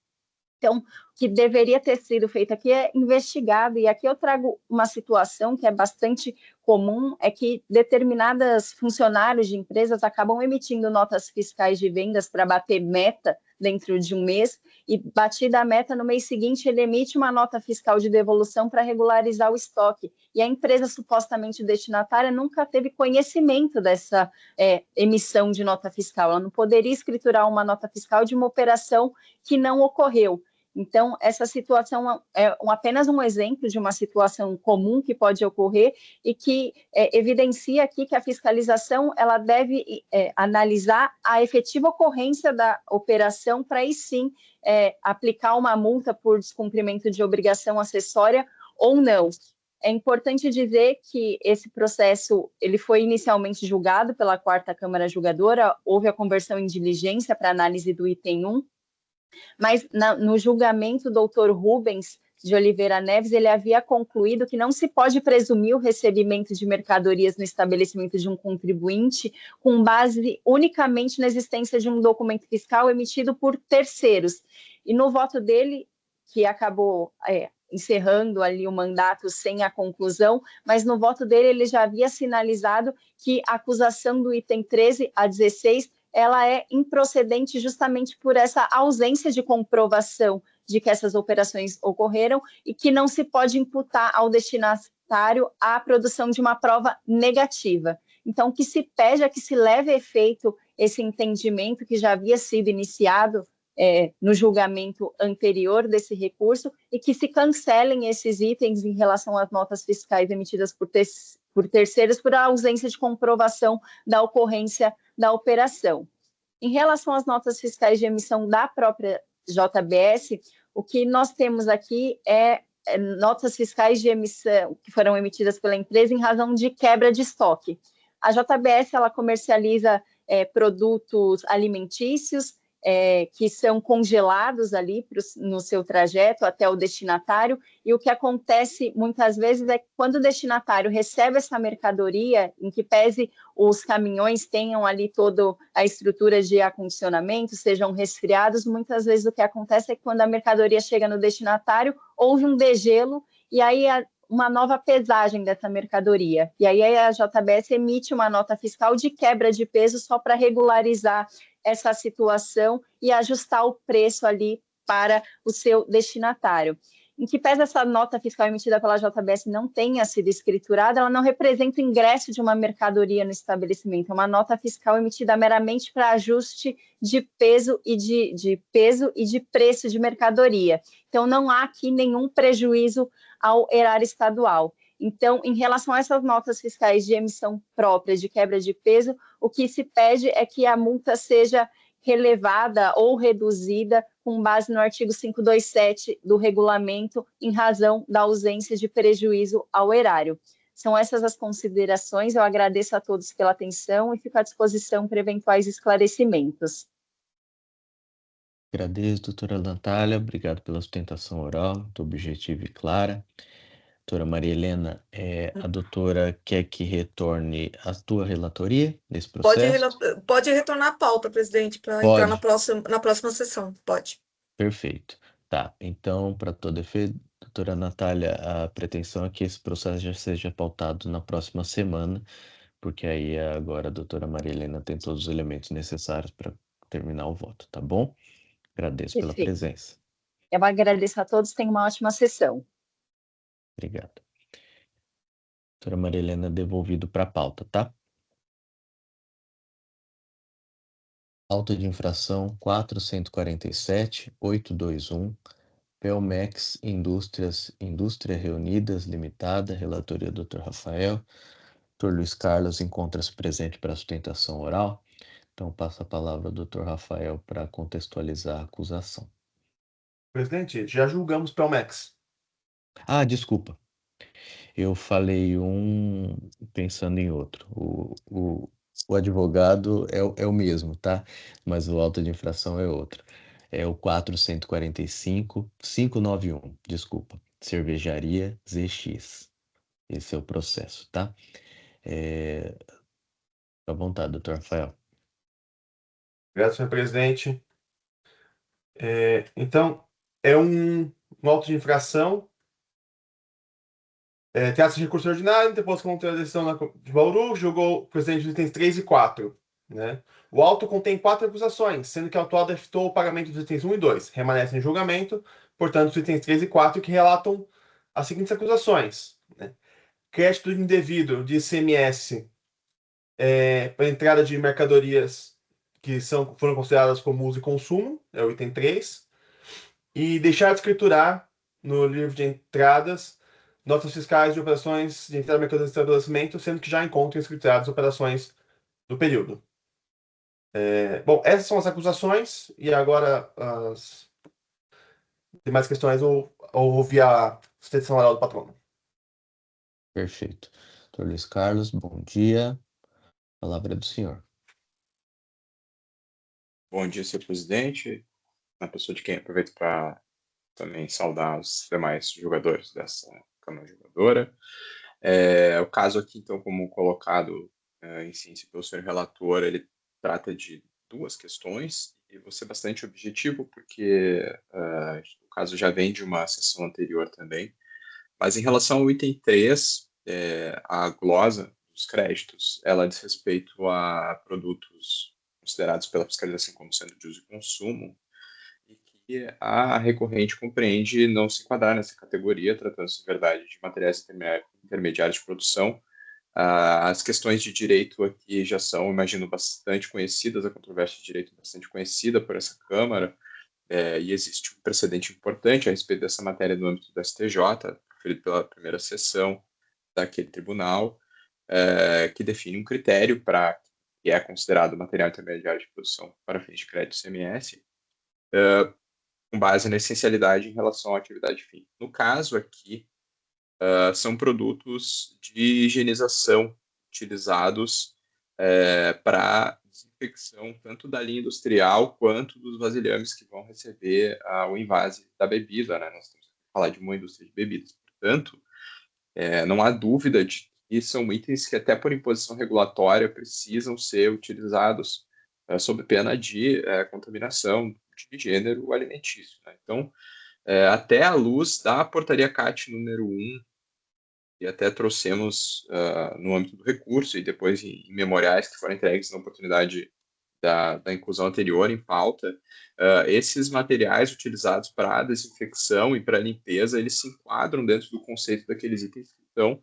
Então, o que deveria ter sido feito aqui é investigado, e aqui eu trago uma situação que é bastante comum, é que determinados funcionários de empresas acabam emitindo notas fiscais de vendas para bater meta dentro de um mês, e batida a meta, no mês seguinte ele emite uma nota fiscal de devolução para regularizar o estoque, e a empresa supostamente destinatária nunca teve conhecimento dessa emissão de nota fiscal, ela não poderia escriturar uma nota fiscal de uma operação que não ocorreu. Então, essa situação é apenas um exemplo de uma situação comum que pode ocorrer e que evidencia aqui que a fiscalização ela deve analisar a efetiva ocorrência da operação para aí sim aplicar uma multa por descumprimento de obrigação acessória ou não. É importante dizer que esse processo ele foi inicialmente julgado pela 4ª Câmara Julgadora, houve a conversão em diligência para análise do item 1, mas no julgamento, o doutor Rubens de Oliveira Neves, ele havia concluído que não se pode presumir o recebimento de mercadorias no estabelecimento de um contribuinte com base unicamente na existência de um documento fiscal emitido por terceiros. E no voto dele, que acabou encerrando ali o mandato sem a conclusão, mas no voto dele ele já havia sinalizado que a acusação do item 13 a 16 ela é improcedente justamente por essa ausência de comprovação de que essas operações ocorreram e que não se pode imputar ao destinatário a produção de uma prova negativa. Então, o que se pede é que se leve a efeito esse entendimento que já havia sido iniciado no julgamento anterior desse recurso e que se cancelem esses itens em relação às notas fiscais emitidas por terceiros por ausência de comprovação da ocorrência da operação. Em relação às notas fiscais de emissão da própria JBS, o que nós temos aqui é notas fiscais de emissão que foram emitidas pela empresa em razão de quebra de estoque. A JBS ela comercializa produtos alimentícios que são congelados ali no seu trajeto até o destinatário, e o que acontece muitas vezes é que quando o destinatário recebe essa mercadoria, em que pese os caminhões tenham ali toda a estrutura de acondicionamento, sejam resfriados, muitas vezes o que acontece é que quando a mercadoria chega no destinatário, houve um degelo, e aí uma nova pesagem dessa mercadoria. E aí a JBS emite uma nota fiscal de quebra de peso só para regularizar essa situação e ajustar o preço ali para o seu destinatário. Em que pese essa nota fiscal emitida pela JBS não tenha sido escriturada, ela não representa o ingresso de uma mercadoria no estabelecimento, é uma nota fiscal emitida meramente para ajuste de peso e de preço de mercadoria. Então, não há aqui nenhum prejuízo ao erário estadual. Então, em relação a essas notas fiscais de emissão própria de quebra de peso, o que se pede é que a multa seja relevada ou reduzida com base no artigo 527 do regulamento, em razão da ausência de prejuízo ao erário. São essas as considerações, eu agradeço a todos pela atenção e fico à disposição para eventuais esclarecimentos. Agradeço, doutora Natália, obrigado pela sustentação oral, muito objetiva e clara. Doutora Maria Helena, a doutora quer que retorne a tua relatoria nesse processo? Pode retornar a pauta, presidente, para entrar na próxima sessão. Pode. Perfeito. Tá, então, para todo efeito, doutora Natália, a pretensão é que esse processo já seja pautado na próxima semana, porque aí agora a doutora Maria Helena tem todos os elementos necessários para terminar o voto, tá bom? Agradeço pela presença. Eu agradeço a todos, tenham uma ótima sessão. Obrigado. Doutora Maria Helena, devolvido para a pauta, tá? Auto de infração 447.821, Pelmex Indústria Reunidas Limitada, relatoria do Dr. Rafael. Dr. Luiz Carlos encontra-se presente para sustentação oral. Então, passo a palavra ao Dr. Rafael para contextualizar a acusação. Presidente, já julgamos Pelmex. Ah, desculpa. Eu falei um pensando em outro. O advogado é o mesmo, tá? Mas o auto de infração é outro. É o 445.591, desculpa. Cervejaria ZX. Esse é o processo, tá? Fica à vontade, doutor Rafael. Obrigado, senhor presidente. Então, é um auto de infração. Trata-se de recurso ordinário, interposto contra a decisão de Bauru, julgou o presidente dos itens 3 e 4. Né? O auto contém 4 acusações, sendo que o autuado efetuou o pagamento dos itens 1 e 2. Permanecem em julgamento, portanto, os itens 3 e 4 que relatam as seguintes acusações. Né? Crédito indevido de ICMS para entrada de mercadorias que foram consideradas como uso e consumo, é o item 3. E deixar de escriturar no livro de entradas notas fiscais de operações de entrada de mercadorias de estabelecimento, sendo que já encontram escrituradas operações do período. Bom, essas são as acusações, e agora as demais questões eu ouvi a sustentação oral do patrono. Perfeito. Doutor Luiz Carlos, bom dia. A palavra é do senhor. Bom dia, senhor presidente. Na pessoa de quem aproveito para também saudar os demais jogadores dessa Câmara Julgadora. O caso aqui, então, como colocado em síntese pelo senhor relator, ele trata de 2 questões, e vou ser bastante objetivo, porque o caso já vem de uma sessão anterior também. Mas em relação ao item 3, a glosa dos créditos, ela diz respeito a produtos considerados pela fiscalização como sendo de uso e consumo, e que a recorrente compreende não se enquadrar nessa categoria, tratando-se, de verdade, de materiais intermediários de produção. As questões de direito aqui já são, imagino, bastante conhecidas, a controvérsia de direito é bastante conhecida por essa Câmara, e existe um precedente importante a respeito dessa matéria no âmbito do STJ, proferido pela primeira sessão daquele tribunal, que define um critério para que é considerado material intermediário de produção para fins de crédito CMS, com base na essencialidade em relação à atividade fim. No caso aqui, são produtos de higienização utilizados para desinfecção tanto da linha industrial quanto dos vasilhames que vão receber o invase da bebida, né? Nós temos que falar de uma indústria de bebidas. Portanto, não há dúvida de que são itens que até por imposição regulatória precisam ser utilizados sob pena de contaminação de gênero alimentício. Né? Então, até à luz da portaria CAT número 1, e até trouxemos no âmbito do recurso e depois em memoriais que foram entregues na oportunidade da inclusão anterior em pauta, esses materiais utilizados para desinfecção e para limpeza, eles se enquadram dentro do conceito daqueles itens que são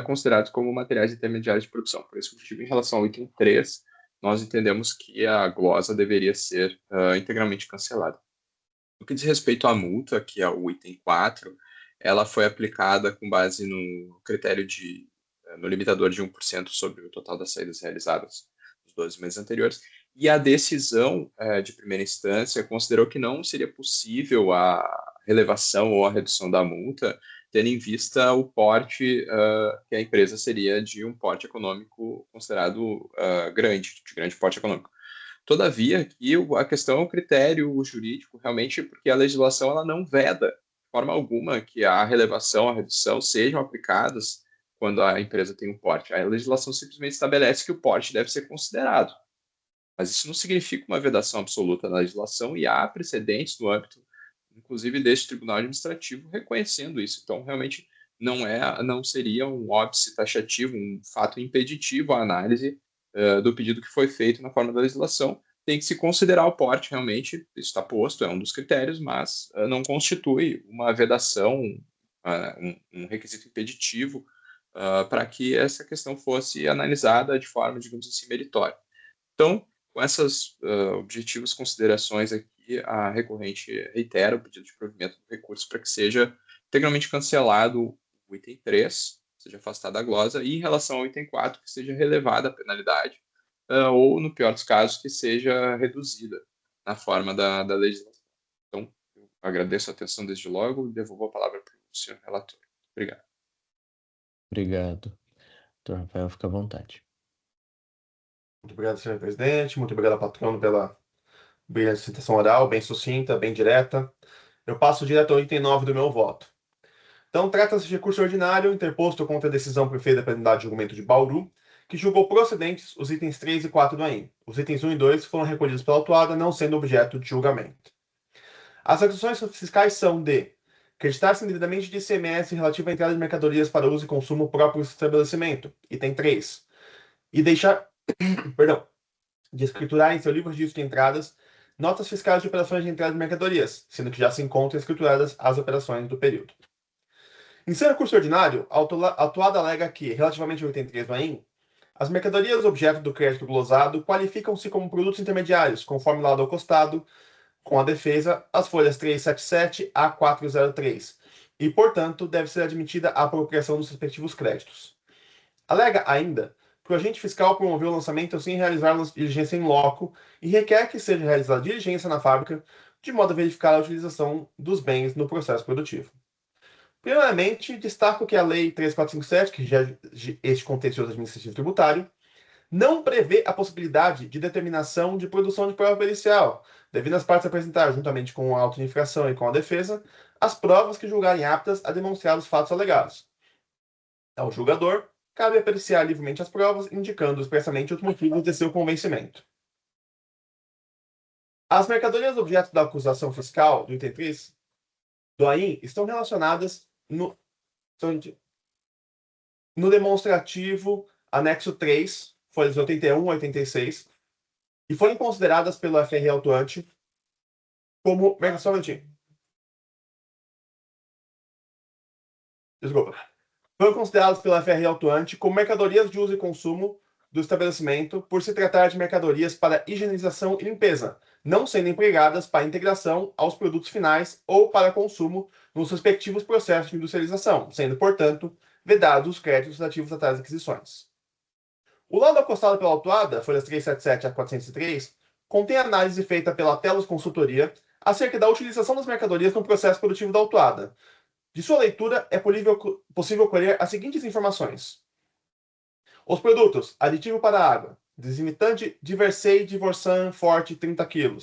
considerados como materiais intermediários de produção. Por esse motivo, em relação ao item 3, nós entendemos que a glosa deveria ser integralmente cancelada. No que diz respeito à multa, que é o item 4, ela foi aplicada com base no critério no limitador de 1% sobre o total das saídas realizadas nos 12 meses anteriores, e a decisão de primeira instância considerou que não seria possível a relevação ou a redução da multa, tendo em vista o porte que a empresa seria de um porte econômico considerado grande, de grande porte econômico. Todavia, aqui a questão é um critério jurídico, realmente, porque a legislação ela não veda de forma alguma que a relevação, a redução sejam aplicadas quando a empresa tem um porte. A legislação simplesmente estabelece que o porte deve ser considerado. Mas isso não significa uma vedação absoluta na legislação, e há precedentes no âmbito, inclusive, deste Tribunal Administrativo reconhecendo isso. Então, realmente, não seria um óbice taxativo, um fato impeditivo à análise do pedido que foi feito na forma da legislação. Tem que se considerar o porte, realmente, isso está posto, é um dos critérios, mas não constitui uma vedação, um requisito impeditivo para que essa questão fosse analisada de forma, digamos assim, meritória. Então, com essas objetivas considerações aqui, a recorrente reitera o pedido de provimento do recurso para que seja integralmente cancelado o item 3, seja afastada a glosa, e em relação ao item 4, que seja relevada a penalidade, ou, no pior dos casos, que seja reduzida na forma da legislação. Então, eu agradeço a atenção desde logo e devolvo a palavra para o senhor relator. Obrigado. Obrigado. Doutor Rafael, fica à vontade. Muito obrigado, senhor presidente. Muito obrigado, patrono, pela brilhante sustentação oral, bem sucinta, bem direta. Eu passo direto ao item 9 do meu voto. Então, trata-se de recurso ordinário interposto contra a decisão preferida pela unidade de julgamento de Bauru, que julgou procedentes os itens 3 e 4 do AIM. Os itens 1 e 2 foram recolhidos pela autuada, não sendo objeto de julgamento. As acusações fiscais são de acreditar-se indevidamente de ICMS relativo à entrada de mercadorias para uso e consumo próprio do estabelecimento, item 3, e deixar, perdão, de escriturar em seu livro de registro de entradas notas fiscais de operações de entrada de mercadorias, sendo que já se encontram escrituradas as operações do período. Em seu recurso ordinário, a autuada alega que, relativamente ao item 3 do AIM, as mercadorias objeto do crédito glosado qualificam-se como produtos intermediários, conforme laudo acostado com a defesa, as folhas 377 a 403, e, portanto, deve ser admitida a apropriação dos respectivos créditos. Alega ainda que o agente fiscal promoveu o lançamento sem realizar diligência em loco e requer que seja realizada diligência na fábrica, de modo a verificar a utilização dos bens no processo produtivo. Primeiramente, destaco que a Lei 3457, que rege este contencioso administrativo tributário, não prevê a possibilidade de determinação de produção de prova pericial, devendo as partes apresentar, juntamente com a auto de infração e com a defesa, as provas que julgarem aptas a demonstrar os fatos alegados. Ao julgador, cabe apreciar livremente as provas, indicando expressamente os motivos de seu convencimento. As mercadorias objeto da acusação fiscal do item 3 do AIM estão relacionadas no demonstrativo anexo 3, folhas 81 a 86, e foram consideradas pelo FRE autuante como foram consideradas pela FRE autuante como mercadorias de uso e consumo do estabelecimento por se tratar de mercadorias para higienização e limpeza, não sendo empregadas para integração aos produtos finais ou para consumo nos respectivos processos de industrialização, sendo, portanto, vedados os créditos relativos a tais aquisições. O laudo acostado pela autuada, folhas 377 a 403, contém análise feita pela Telos Consultoria acerca da utilização das mercadorias no processo produtivo da autuada. De sua leitura, é possível colher as seguintes informações. Os produtos: aditivo para água, desinfetante Diversei Divorsan Forte 30 kg,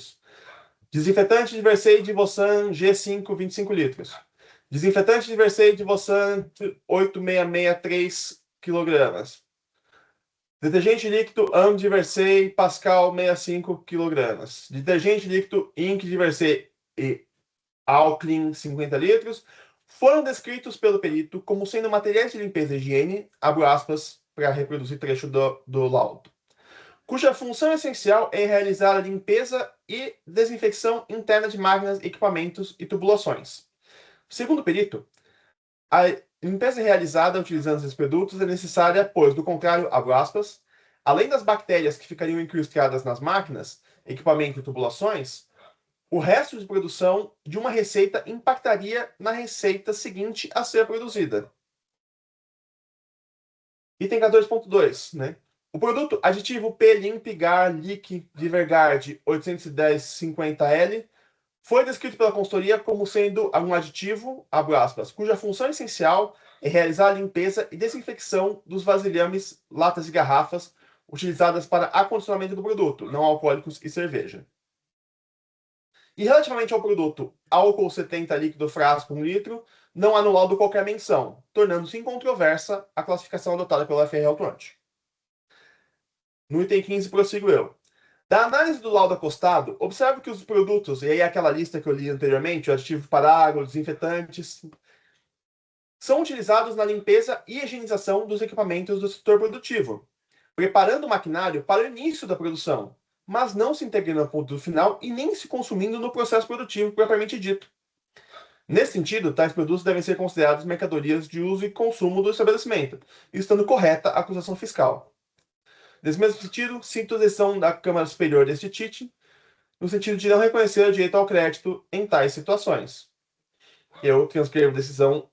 desinfetante Diversei Divorsan G5 25 litros, desinfetante Diversei Divorsan 8663 kg, detergente líquido Diversei Pascal 65 kg, detergente líquido Inc Diversei e Alclin 50 litros, foram descritos pelo perito como sendo materiais de limpeza e higiene, abro aspas, para reproduzir trecho do laudo, cuja função essencial é realizar a limpeza e desinfecção interna de máquinas, equipamentos e tubulações. Segundo o perito, a limpeza realizada utilizando esses produtos é necessária, pois, do contrário, abro aspas, além das bactérias que ficariam incrustadas nas máquinas, equipamentos e tubulações, o resto de produção de uma receita impactaria na receita seguinte a ser produzida. Item 14.2, né? O produto aditivo P-Limpigar Lic Divergard 810-50L foi descrito pela consultoria como sendo um aditivo, abro aspas, cuja função essencial é realizar a limpeza e desinfecção dos vasilhames, latas e garrafas utilizadas para acondicionamento do produto, não alcoólicos e cerveja. E relativamente ao produto álcool 70 líquido frasco 1 litro, não há no laudo qualquer menção, tornando-se incontroversa a classificação adotada pela FRE autuante. No item 15, prossigo eu. Da análise do laudo acostado, observo que os produtos, e aí aquela lista que eu li anteriormente, o aditivo para água, desinfetantes, são utilizados na limpeza e higienização dos equipamentos do setor produtivo, preparando o maquinário para o início da produção, mas não se integrando ao ponto final e nem se consumindo no processo produtivo propriamente dito. Nesse sentido, tais produtos devem ser considerados mercadorias de uso e consumo do estabelecimento, estando correta a acusação fiscal. Nesse mesmo sentido, sinto a decisão da Câmara Superior deste TIT, no sentido de não reconhecer o direito ao crédito em tais situações. Eu transcrevo a decisão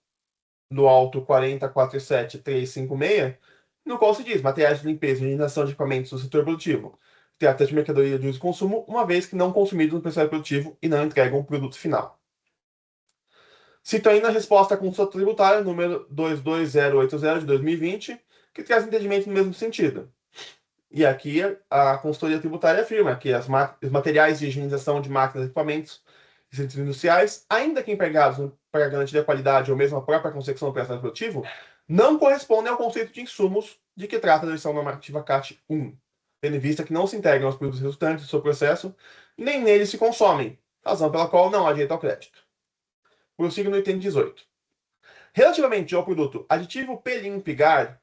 no auto 4047356, no qual se diz materiais de limpeza e higienização de equipamentos do setor produtivo. Trata de mercadoria de uso e consumo, uma vez que não consumidos no processo produtivo e não entregam o produto final. Cito ainda a resposta à consulta tributária número 22080 de 2020, que traz entendimento no mesmo sentido. E aqui a consultoria tributária afirma que os materiais de higienização de máquinas e equipamentos e centros industriais, ainda que empregados para garantir a qualidade ou mesmo a própria consecução do processo produtivo, não correspondem ao conceito de insumos de que trata a legislação normativa CAT 1, tendo em vista que não se integram aos produtos resultantes do seu processo, nem neles se consomem, razão pela qual não há direito ao crédito. Prossigo no item 18. Relativamente ao produto aditivo Pelin-Pigar,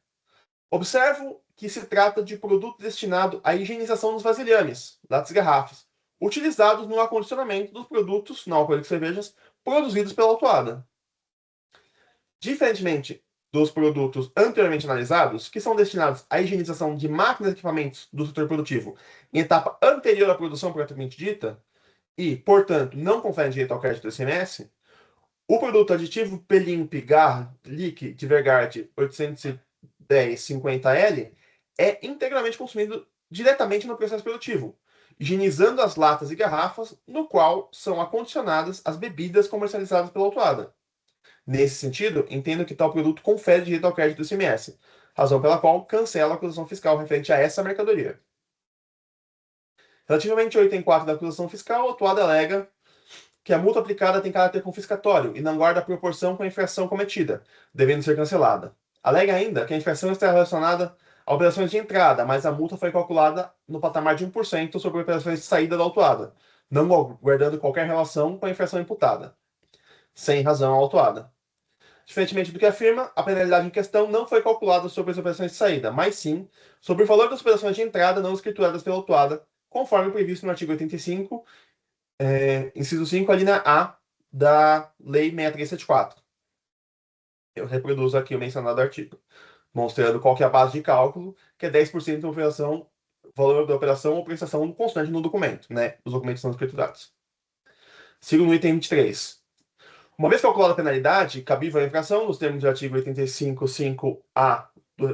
observo que se trata de produto destinado à higienização dos vasilhames, latas e garrafas, utilizados no acondicionamento dos produtos não alcoólicos cervejas produzidos pela autuada. Diferentemente dos produtos anteriormente analisados, que são destinados à higienização de máquinas e equipamentos do setor produtivo em etapa anterior à produção propriamente dita, e, portanto, não conferem direito ao crédito do ICMS, o produto aditivo Pelin-Pigar Lic de Vergard 810-50L é integralmente consumido diretamente no processo produtivo, higienizando as latas e garrafas, no qual são acondicionadas as bebidas comercializadas pela autuada. Nesse sentido, entendo que tal produto confere direito ao crédito do ICMS, razão pela qual cancela a acusação fiscal referente a essa mercadoria. Relativamente ao item 4 da acusação fiscal, a autuada alega que a multa aplicada tem caráter confiscatório e não guarda proporção com a infração cometida, devendo ser cancelada. Alega ainda que a infração está relacionada a operações de entrada, mas a multa foi calculada no patamar de 1% sobre operações de saída da autuada, não guardando qualquer relação com a infração imputada. Sem razão autuada. Diferentemente do que afirma, a penalidade em questão não foi calculada sobre as operações de saída, mas sim sobre o valor das operações de entrada não escrituradas pela autuada, conforme previsto no artigo 85, inciso 5, a linha A da Lei 6374. Eu reproduzo aqui o mencionado artigo, mostrando qual que é a base de cálculo, que é 10% da operação, valor da operação ou prestação constante no documento, né? Os documentos são escriturados. Sigo no item 23. Uma vez calculada a penalidade cabível à infração, nos termos do artigo 85.5a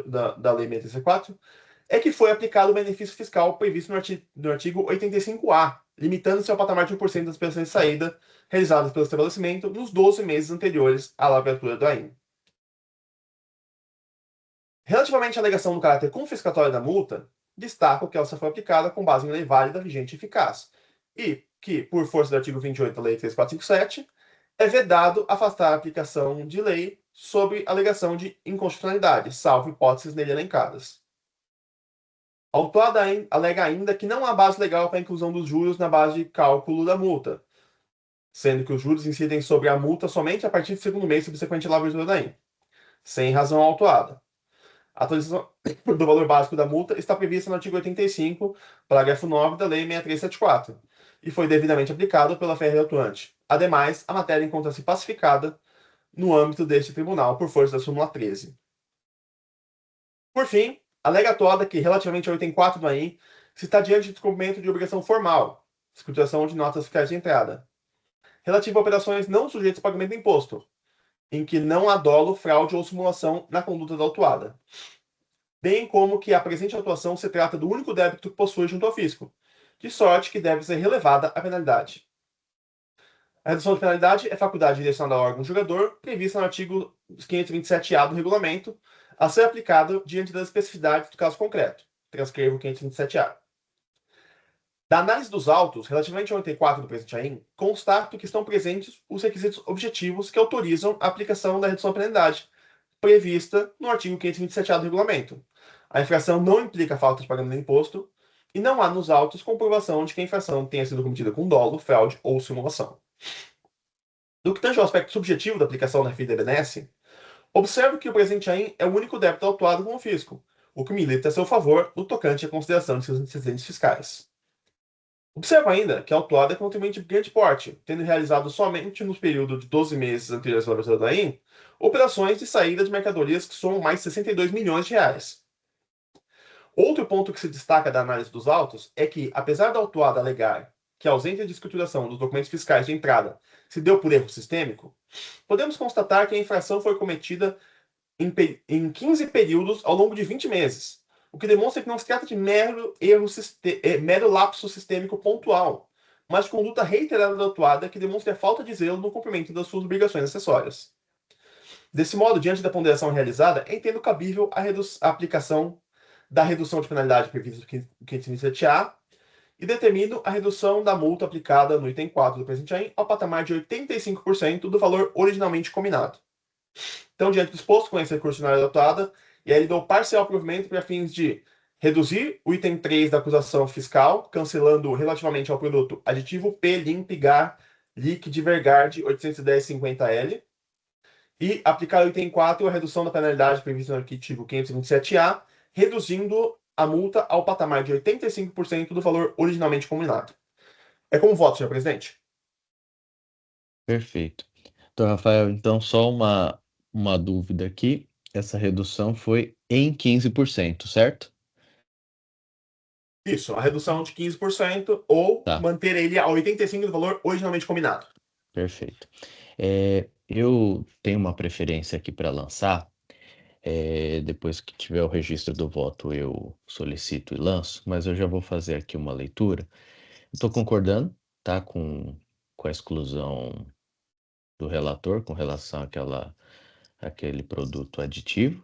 da Lei 634, é que foi aplicado o benefício fiscal previsto no artigo 85A, limitando-se ao patamar de 1% das operações de saída realizadas pelo estabelecimento nos 12 meses anteriores à abertura do AIM. Relativamente à alegação do caráter confiscatório da multa, destaco que ela só foi aplicada com base em lei válida, vigente e eficaz, e que, por força do artigo 28 da Lei 3457, é vedado afastar a aplicação de lei sobre alegação de inconstitucionalidade, salvo hipóteses nele elencadas. A autuada alega ainda que não há base legal para a inclusão dos juros na base de cálculo da multa, sendo que os juros incidem sobre a multa somente a partir do segundo mês subsequente à abertura da AIM, sem razão autuada. A atualização do valor básico da multa está prevista no artigo 85, parágrafo 9 da Lei 6374, e foi devidamente aplicado pela FR atuante. Ademais, a matéria encontra-se pacificada no âmbito deste tribunal por força da súmula 13. Por fim, alega a autuada que, relativamente ao item 4 do AIM, se está diante de descumprimento de obrigação formal, escrituração de notas fiscais de entrada, relativo a operações não sujeitas a pagamento de imposto, em que não há dolo, fraude ou simulação na conduta da autuada, bem como que a presente atuação se trata do único débito que possui junto ao fisco, de sorte que deve ser relevada a penalidade. A redução de penalidade é faculdade direcionada ao órgão julgador, prevista no artigo 527-A do regulamento, a ser aplicado diante das especificidades do caso concreto. Transcrevo 527-A. Da análise dos autos, relativamente ao item 4 do presente AIM, constato que estão presentes os requisitos objetivos que autorizam a aplicação da redução da penalidade, prevista no artigo 527-A do regulamento. A infração não implica falta de pagamento de imposto, e não há nos autos comprovação de que a infração tenha sido cometida com dolo, fraude ou simulação. No que tange ao aspecto subjetivo da aplicação da FIDBNS, observo que o presente AIM é o único débito autuado com o fisco, o que milita a seu favor no tocante à consideração de seus antecedentes fiscais. Observo ainda que a autuada é contribuinte de grande porte, tendo realizado somente no período de 12 meses anteriores à abertura da AIM, operações de saída de mercadorias que somam mais de 62 milhões de reais. Outro ponto que se destaca da análise dos autos é que, apesar da autuada alegar que a ausência de escrituração dos documentos fiscais de entrada se deu por erro sistêmico, podemos constatar que a infração foi cometida em 15 períodos ao longo de 20 meses, o que demonstra que não se trata de mero lapso sistêmico pontual, mas de conduta reiterada da autuada que demonstra a falta de zelo no cumprimento das suas obrigações acessórias. Desse modo, diante da ponderação realizada, entendo cabível a aplicação da redução de penalidade prevista no 527-A e determino a redução da multa aplicada no item 4 do presente AIM ao patamar de 85% do valor originalmente combinado. Então, diante do exposto, com esse recurso na área autuada, e aí dou parcial provimento para fins de reduzir o item 3 da acusação fiscal, cancelando relativamente ao produto aditivo Pelin-Pigar Liquid Vergard 810-50L. E aplicar o item 4, a redução da penalidade prevista no artigo 527-A, reduzindo a multa ao patamar de 85% do valor originalmente combinado. É como voto, senhor presidente. Perfeito. Doutor Rafael, então só uma dúvida aqui. Essa redução foi em 15%, certo? Isso, a redução de 15% ou Tá. manter ele a 85% do valor originalmente combinado. Perfeito. Eu tenho uma preferência aqui para lançar. Depois que tiver o registro do voto, eu solicito e lanço, mas eu já vou fazer aqui uma leitura. Estou concordando, tá, com a exclusão do relator com relação àquele produto aditivo.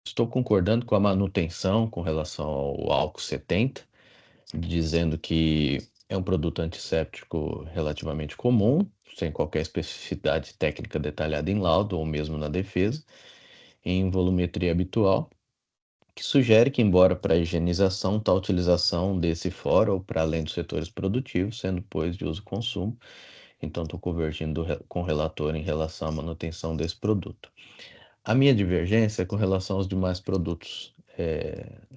Estou concordando com a manutenção com relação ao álcool 70, dizendo que é um produto antisséptico relativamente comum, sem qualquer especificidade técnica detalhada em laudo ou mesmo na defesa, em volumetria habitual, que sugere que, embora para a higienização, tal utilização desse fora ou para além dos setores produtivos, sendo, pois, de uso e consumo. Então, estou convergindo com o relator em relação à manutenção desse produto. A minha divergência é com relação aos demais produtos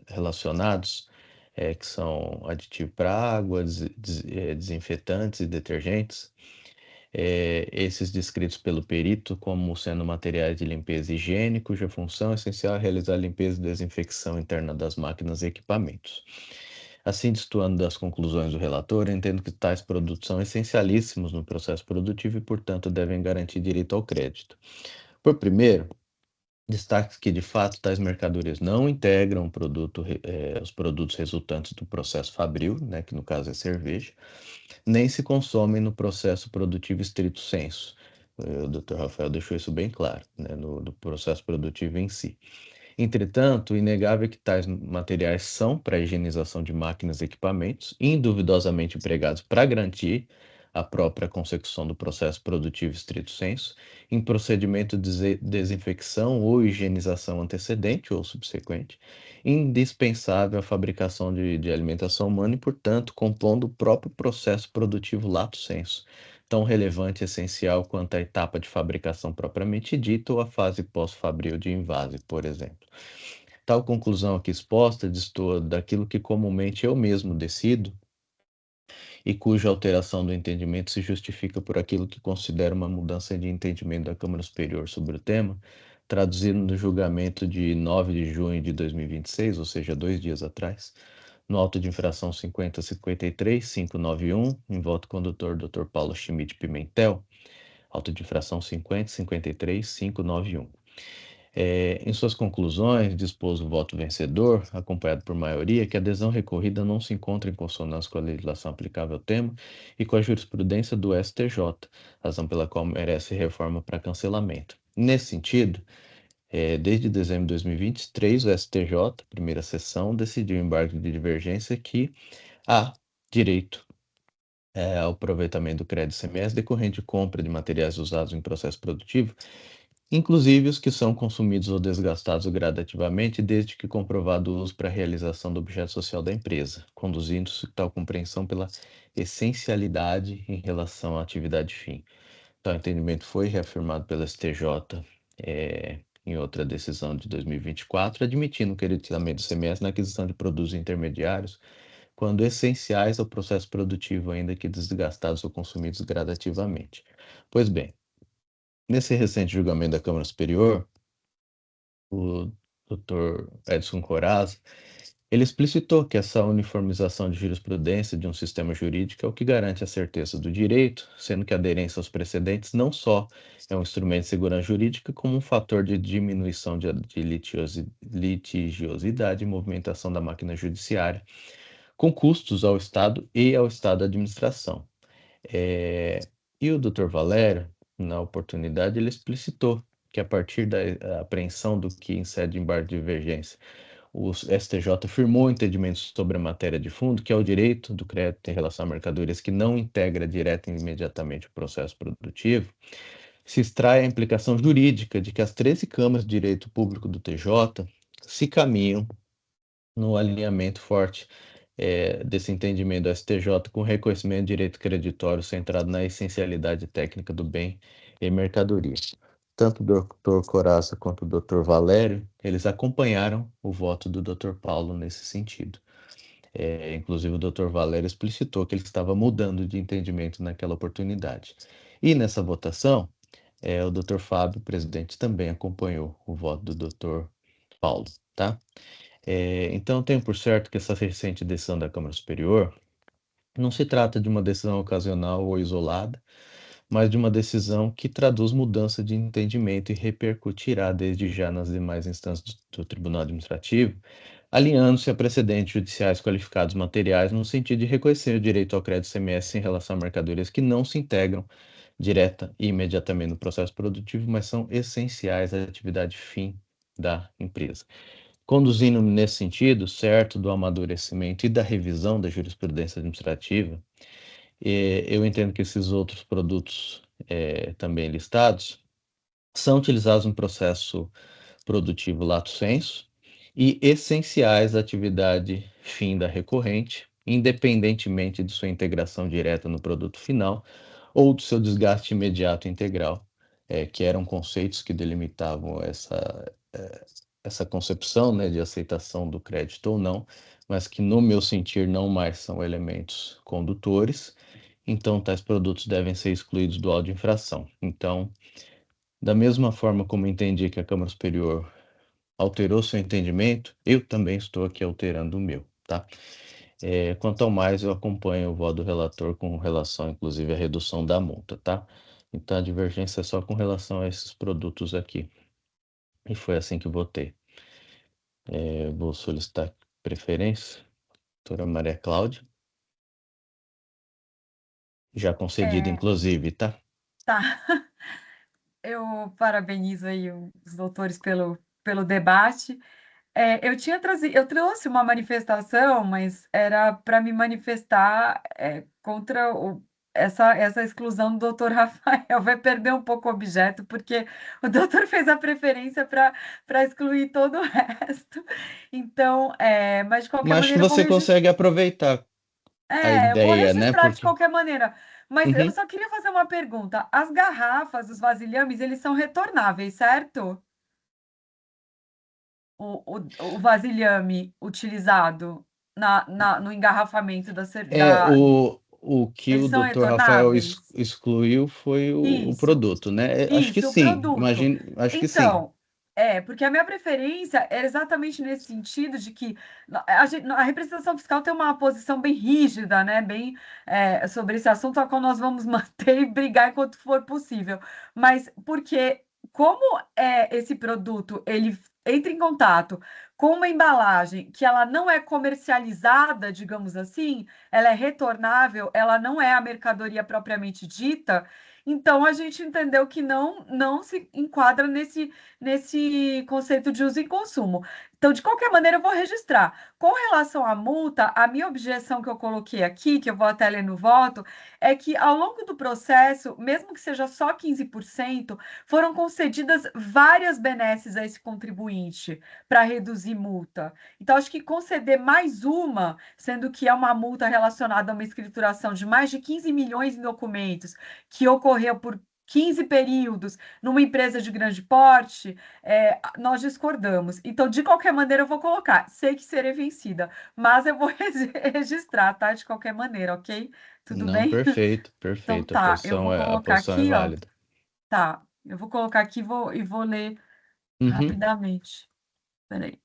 relacionados, que são aditivo para água, desinfetantes e detergentes, esses descritos pelo perito como sendo materiais de limpeza e higiene, cuja função essencial é realizar a limpeza e desinfecção interna das máquinas e equipamentos. Assim, destoando das conclusões do relator, entendo que tais produtos são essencialíssimos no processo produtivo e, portanto, devem garantir direito ao crédito. Por primeiro, destaque que, de fato, tais mercadorias não integram os produtos resultantes do processo fabril, né, que no caso é cerveja, nem se consomem no processo produtivo estrito sensu. O Dr. Rafael deixou isso bem claro, né, no processo produtivo em si. Entretanto, inegável é que tais materiais são para a higienização de máquinas e equipamentos, induvidosamente empregados para garantir a própria consecução do processo produtivo estrito sensu, em procedimento de desinfecção ou higienização antecedente ou subsequente, indispensável à fabricação de alimentação humana e, portanto, compondo o próprio processo produtivo lato sensu, tão relevante e essencial quanto a etapa de fabricação propriamente dita ou a fase pós-fabril de invase, por exemplo. Tal conclusão aqui exposta destoa daquilo que comumente eu mesmo decido e cuja alteração do entendimento se justifica por aquilo que considero uma mudança de entendimento da Câmara Superior sobre o tema, traduzido no julgamento de 9 de junho de 2026, ou seja, 2 dias atrás, no auto de infração 50.53.591, em voto condutor Dr. Paulo Schmidt Pimentel, auto de infração 50.53.591. Em suas conclusões, dispôs o voto vencedor, acompanhado por maioria, que a adesão recorrida não se encontra em consonância com a legislação aplicável ao tema e com a jurisprudência do STJ, razão pela qual merece reforma para cancelamento. Nesse sentido, desde dezembro de 2023, o STJ, primeira sessão, decidiu em embargo de divergência que há direito ao aproveitamento do crédito ICMS decorrente de compra de materiais usados em processo produtivo, inclusive os que são consumidos ou desgastados gradativamente, desde que comprovado o uso para a realização do objeto social da empresa, conduzindo-se tal compreensão pela essencialidade em relação à atividade fim. Tal entendimento foi reafirmado pela STJ em outra decisão de 2024, admitindo o creditamento do ICMS na aquisição de produtos intermediários, quando essenciais ao processo produtivo, ainda que desgastados ou consumidos gradativamente. Pois bem, nesse recente julgamento da Câmara Superior, o Dr. Edson Corazza, ele explicitou que essa uniformização de jurisprudência de um sistema jurídico é o que garante a certeza do direito, sendo que a aderência aos precedentes não só é um instrumento de segurança jurídica, como um fator de diminuição de litigiosidade e movimentação da máquina judiciária, com custos ao Estado e ao Estado da administração. E o Dr. Valério, na oportunidade, ele explicitou que a partir da apreensão do que em sede de embargo de divergência, o STJ firmou entendimentos sobre a matéria de fundo, que é o direito do crédito em relação a mercadorias que não integra direta e imediatamente o processo produtivo, se extrai a implicação jurídica de que as 13 câmaras de direito público do TJ se caminham no alinhamento forte desse entendimento do STJ com reconhecimento de direito creditório centrado na essencialidade técnica do bem e mercadoria. Tanto o Dr. Coraça quanto o Dr. Valério, eles acompanharam o voto do Dr. Paulo nesse sentido. Inclusive o Dr. Valério explicitou que ele estava mudando de entendimento naquela oportunidade. E nessa votação, o Dr. Fábio, presidente, também acompanhou o voto do Dr. Paulo, tá? Então, tenho por certo que essa recente decisão da Câmara Superior não se trata de uma decisão ocasional ou isolada, mas de uma decisão que traduz mudança de entendimento e repercutirá desde já nas demais instâncias do Tribunal Administrativo, alinhando-se a precedentes judiciais qualificados materiais no sentido de reconhecer o direito ao crédito CMS em relação a mercadorias que não se integram direta e imediatamente no processo produtivo, mas são essenciais à atividade fim da empresa. Conduzindo nesse sentido, certo do amadurecimento e da revisão da jurisprudência administrativa, eu entendo que esses outros produtos também listados são utilizados no processo produtivo lato sensu e essenciais à atividade fim da recorrente, independentemente de sua integração direta no produto final ou do seu desgaste imediato integral, que eram conceitos que delimitavam essa concepção, né, de aceitação do crédito ou não, mas que no meu sentir não mais são elementos condutores, então tais produtos devem ser excluídos do auto de infração. Então, da mesma forma como entendi que a Câmara Superior alterou seu entendimento, eu também estou aqui alterando o meu, tá? Quanto ao mais, eu acompanho o voto do relator com relação, inclusive, à redução da multa, tá? Então, a divergência é só com relação a esses produtos aqui. E foi assim que votei. Vou solicitar preferência. Doutora Maria Cláudia. Já concedido, inclusive, tá? Tá. Eu parabenizo aí os doutores pelo debate. Eu trouxe uma manifestação, mas era para me manifestar contra essa exclusão do doutor Rafael. Vai perder um pouco o objeto, porque o doutor fez a preferência para excluir todo o resto. Então, mas de qualquer Mas acho que maneira, você consegue aproveitar a eu vou ideia, né? registrar de Porque... qualquer maneira. Mas eu Uhum. só queria fazer uma pergunta. As garrafas, os vasilhames, eles são retornáveis, certo? O vasilhame utilizado no engarrafamento O que Eles o são Dr. Rafael retornáveis? excluiu foi o Isso, produto, né? Acho que isso, o sim, produto. acho que sim. Então, porque a minha preferência é exatamente nesse sentido de que a representação fiscal tem uma posição bem rígida, né? Bem sobre esse assunto, ao qual nós vamos manter e brigar enquanto for possível. Mas porque, como esse produto ele entra em contato com uma embalagem que ela não é comercializada, digamos assim, ela é retornável, ela não é a mercadoria propriamente dita, então a gente entendeu que não se enquadra nesse conceito de uso e consumo. Então, de qualquer maneira, eu vou registrar. Com relação à multa, a minha objeção que eu coloquei aqui, que eu vou até ler no voto, é que ao longo do processo, mesmo que seja só 15%, foram concedidas várias benesses a esse contribuinte para reduzir multa. Então, acho que conceder mais uma, sendo que é uma multa relacionada a uma escrituração de mais de 15 milhões em documentos, que ocorreu por 15 períodos numa empresa de grande porte, nós discordamos. Então, de qualquer maneira, eu vou colocar. Sei que serei vencida, mas eu vou registrar, tá? De qualquer maneira, ok? Tudo Não, bem? perfeito, Então, perfeito. tá. Eu vou A colocar posição é aqui, ó. válida. Tá. Eu vou colocar aqui e vou ler rapidamente. Peraí.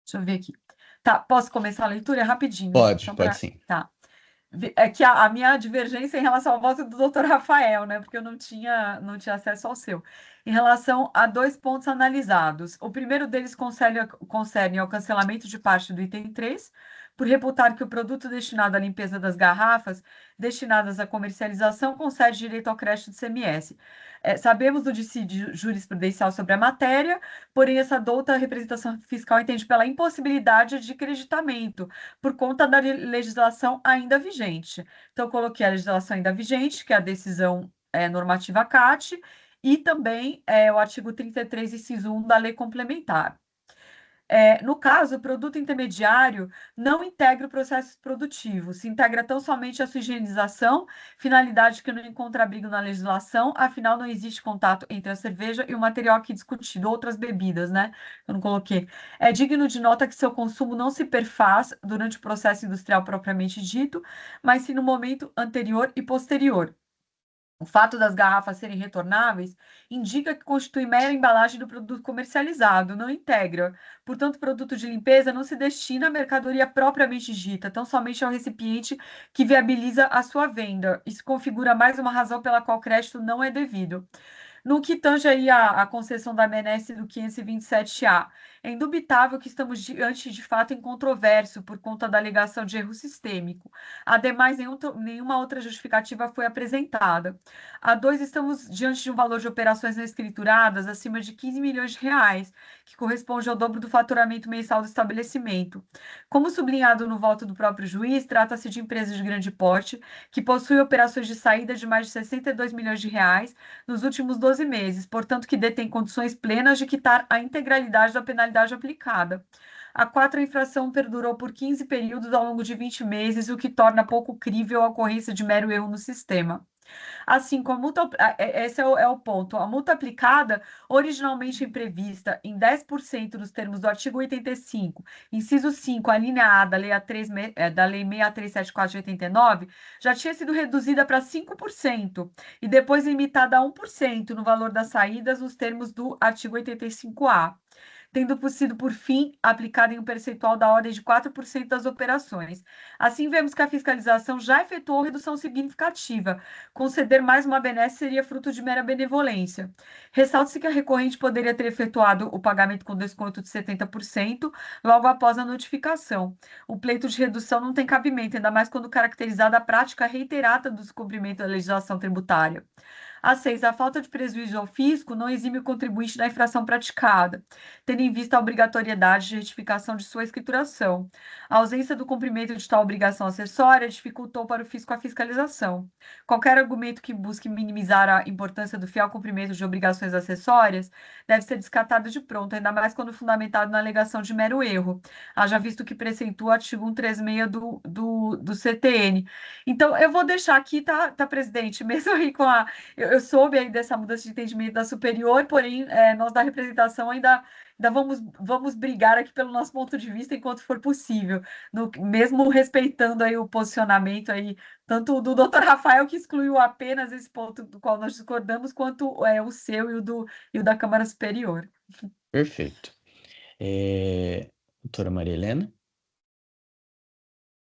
Deixa eu ver aqui. Tá, posso começar a leitura? É rapidinho. Pode sim. Tá. É que a minha divergência em relação ao voto do doutor Rafael, né? Porque eu não tinha acesso ao seu. Em relação a 2 pontos analisados. O primeiro deles concerne ao cancelamento de parte do item 3, por reputar que o produto destinado à limpeza das garrafas destinadas à comercialização concede direito ao crédito do CMS. Sabemos do dissídio jurisprudencial sobre a matéria, porém essa douta representação fiscal entende pela impossibilidade de creditamento, por conta da legislação ainda vigente. Então, eu coloquei a legislação ainda vigente, que é a decisão normativa CAT, e também o artigo 33, inciso 1 da Lei Complementar. No caso, o produto intermediário não integra o processo produtivo, se integra tão somente a sua higienização, finalidade que não encontra abrigo na legislação, afinal não existe contato entre a cerveja e o material aqui discutido, outras bebidas, né? Eu não coloquei. É digno de nota que seu consumo não se perfaz durante o processo industrial propriamente dito, mas sim no momento anterior e posterior. O fato das garrafas serem retornáveis indica que constitui mera embalagem do produto comercializado, não integra. Portanto, o produto de limpeza não se destina à mercadoria propriamente dita, tão somente ao recipiente que viabiliza a sua venda. Isso configura mais uma razão pela qual o crédito não é devido. No que tange aí a concessão da AMNS do 527A, é indubitável que estamos diante de fato incontroverso por conta da alegação de erro sistêmico. Ademais, nenhuma outra justificativa foi apresentada. A 2, estamos diante de um valor de operações não escrituradas acima de 15 milhões de reais, que corresponde ao dobro do faturamento mensal do estabelecimento. Como sublinhado no voto do próprio juiz, trata-se de empresas de grande porte, que possuem operações de saída de mais de 62 milhões de reais nos últimos 12 meses, portanto, que detém condições plenas de quitar a integralidade da penalidade aplicada. A 4, a infração perdurou por 15 períodos ao longo de 20 meses, o que torna pouco crível a ocorrência de mero erro no sistema. Assim, com a multa, esse é o ponto. A multa aplicada, originalmente prevista em 10% dos termos do artigo 85, inciso 5, a linha A da Lei, da Lei 6374 de 89, já tinha sido reduzida para 5% e depois limitada a 1% no valor das saídas nos termos do artigo 85A, tendo sido, por fim, aplicada em um percentual da ordem de 4% das operações. Assim, vemos que a fiscalização já efetuou redução significativa. Conceder mais uma benesse seria fruto de mera benevolência. Ressalta-se que a recorrente poderia ter efetuado o pagamento com desconto de 70% logo após a notificação. O pleito de redução não tem cabimento, ainda mais quando caracterizada a prática reiterada do descumprimento da legislação tributária. A 6, a falta de prejuízo ao fisco não exime o contribuinte da infração praticada, tendo em vista a obrigatoriedade de retificação de sua escrituração. A ausência do cumprimento de tal obrigação acessória dificultou para o fisco a fiscalização. Qualquer argumento que busque minimizar a importância do fiel cumprimento de obrigações acessórias deve ser descartado de pronto, ainda mais quando fundamentado na alegação de mero erro, haja visto que precentua o artigo 136 do CTN. Então, eu vou deixar aqui, tá, presidente, mesmo aí com a... Eu soube aí dessa mudança de entendimento da superior, porém, nós da representação ainda vamos brigar aqui pelo nosso ponto de vista enquanto for possível, mesmo respeitando aí o posicionamento aí, tanto do doutor Rafael, que excluiu apenas esse ponto do qual nós discordamos, quanto o seu e o da Câmara Superior. Perfeito. Doutora Maria Helena?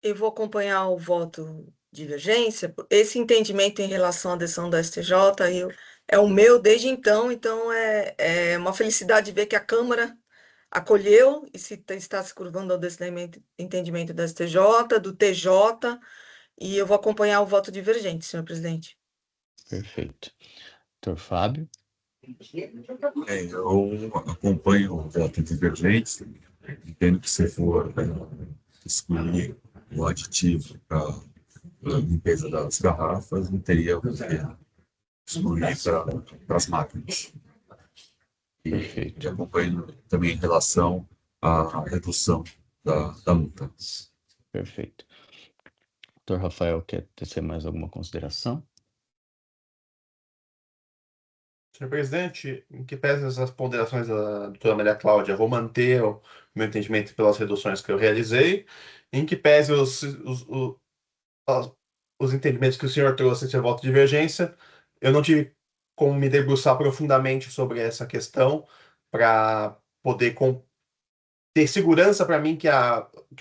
Eu vou acompanhar o voto de divergência. Esse entendimento em relação à decisão da STJ é o meu desde então é uma felicidade ver que a Câmara acolheu e está se curvando ao entendimento da STJ, do TJ, e eu vou acompanhar o voto divergente, senhor presidente. Perfeito. Doutor Fábio? Eu acompanho o voto divergente, entendo que se for excluir o aditivo para a limpeza das garrafas, não teria o que excluir para as máquinas. Perfeito. E acompanho também em relação à redução da multa. Perfeito. Doutor Rafael, quer tecer mais alguma consideração? Senhor presidente, em que pese as ponderações da doutora Maria Cláudia, vou manter o meu entendimento pelas reduções que eu realizei, em que pese os entendimentos que o senhor trouxe em seu voto de divergência, eu não tive como me debruçar profundamente sobre essa questão para poder ter segurança para mim que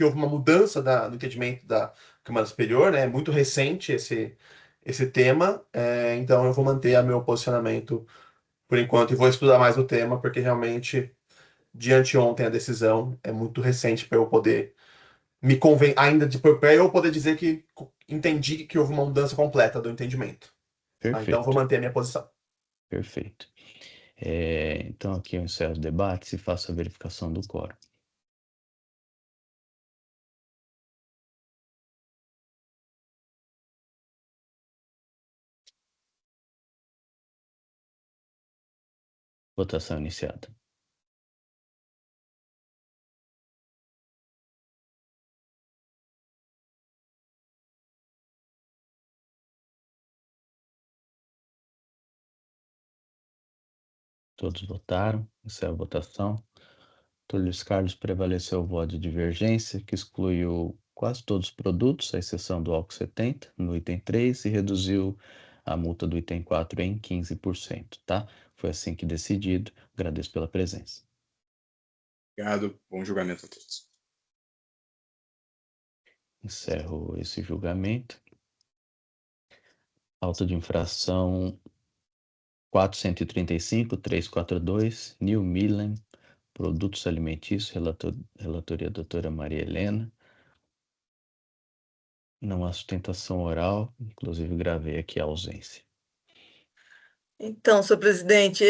houve uma mudança no entendimento da Câmara Superior, né? É muito recente esse tema, então eu vou manter o meu posicionamento por enquanto e vou estudar mais o tema, porque realmente, de anteontem a decisão é muito recente para eu poder me convencer, para eu poder dizer que entendi que houve uma mudança completa do entendimento. Então, vou manter a minha posição. Perfeito. Então, aqui eu encerro o debate e faço a verificação do quórum. Votação iniciada. Todos votaram. Encerro a votação. Dr. Luiz Carlos prevaleceu o voto de divergência, que excluiu quase todos os produtos, à exceção do álcool 70, no item 3, e reduziu a multa do item 4 em 15%, tá? Foi assim que decidido. Agradeço pela presença. Obrigado. Bom julgamento a todos. Encerro esse julgamento. Auto de infração 435.342, New Millen, Produtos Alimentícios, relatoria doutora Maria Helena. Não há sustentação oral, inclusive gravei aqui a ausência. Então, senhor presidente,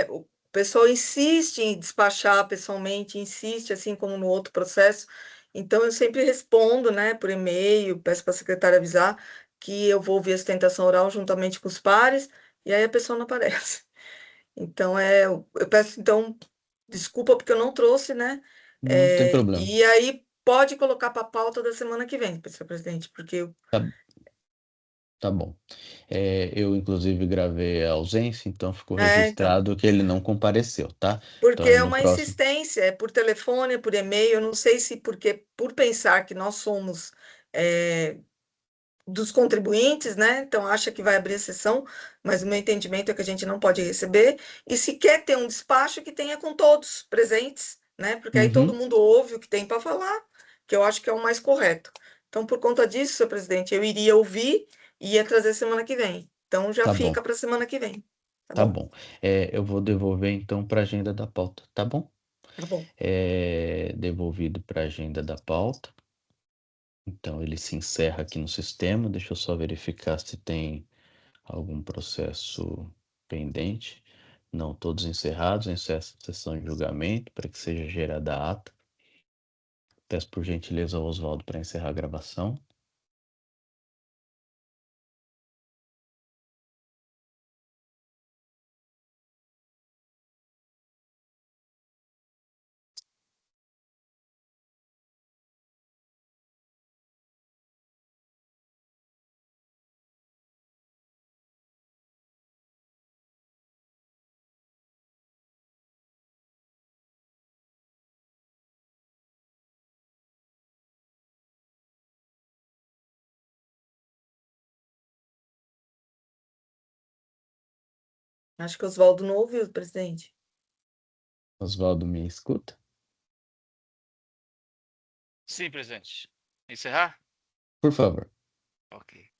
o pessoal insiste em despachar pessoalmente, insiste, assim como no outro processo. Então, eu sempre respondo, né, por e-mail, peço para a secretária avisar que eu vou ouvir a sustentação oral juntamente com os pares, e aí a pessoa não aparece. Então, eu peço, então, desculpa porque eu não trouxe, né? Não tem problema. E aí pode colocar para a pauta da semana que vem, senhor presidente, porque Tá bom. Eu, inclusive, gravei a ausência, então ficou então. registrado que ele não compareceu, tá? Porque Então, é no uma próximo. insistência, é por telefone, é por e-mail, eu não sei se porque por pensar que nós somos dos contribuintes, né? Então acha que vai abrir a sessão, mas o meu entendimento é que a gente não pode receber. E se quer ter um despacho, que tenha com todos presentes, né? Porque aí todo mundo ouve o que tem para falar, que eu acho que é o mais correto. Então, por conta disso, senhor presidente, eu iria ouvir e ia trazer semana que vem. Então já Tá fica bom. para semana que vem. Tá bom. Eu vou devolver então para a agenda da pauta, tá bom? Tá bom. Devolvido para a agenda da pauta. Então, ele se encerra aqui no sistema. Deixa eu só verificar se tem algum processo pendente. Não, todos encerrados. Encerra essa sessão de julgamento para que seja gerada a ata. Peço por gentileza ao Oswaldo para encerrar a gravação. Acho que o Oswaldo não ouviu, presidente. Oswaldo, me escuta? Sim, presidente. Encerrar? Por favor. Ok.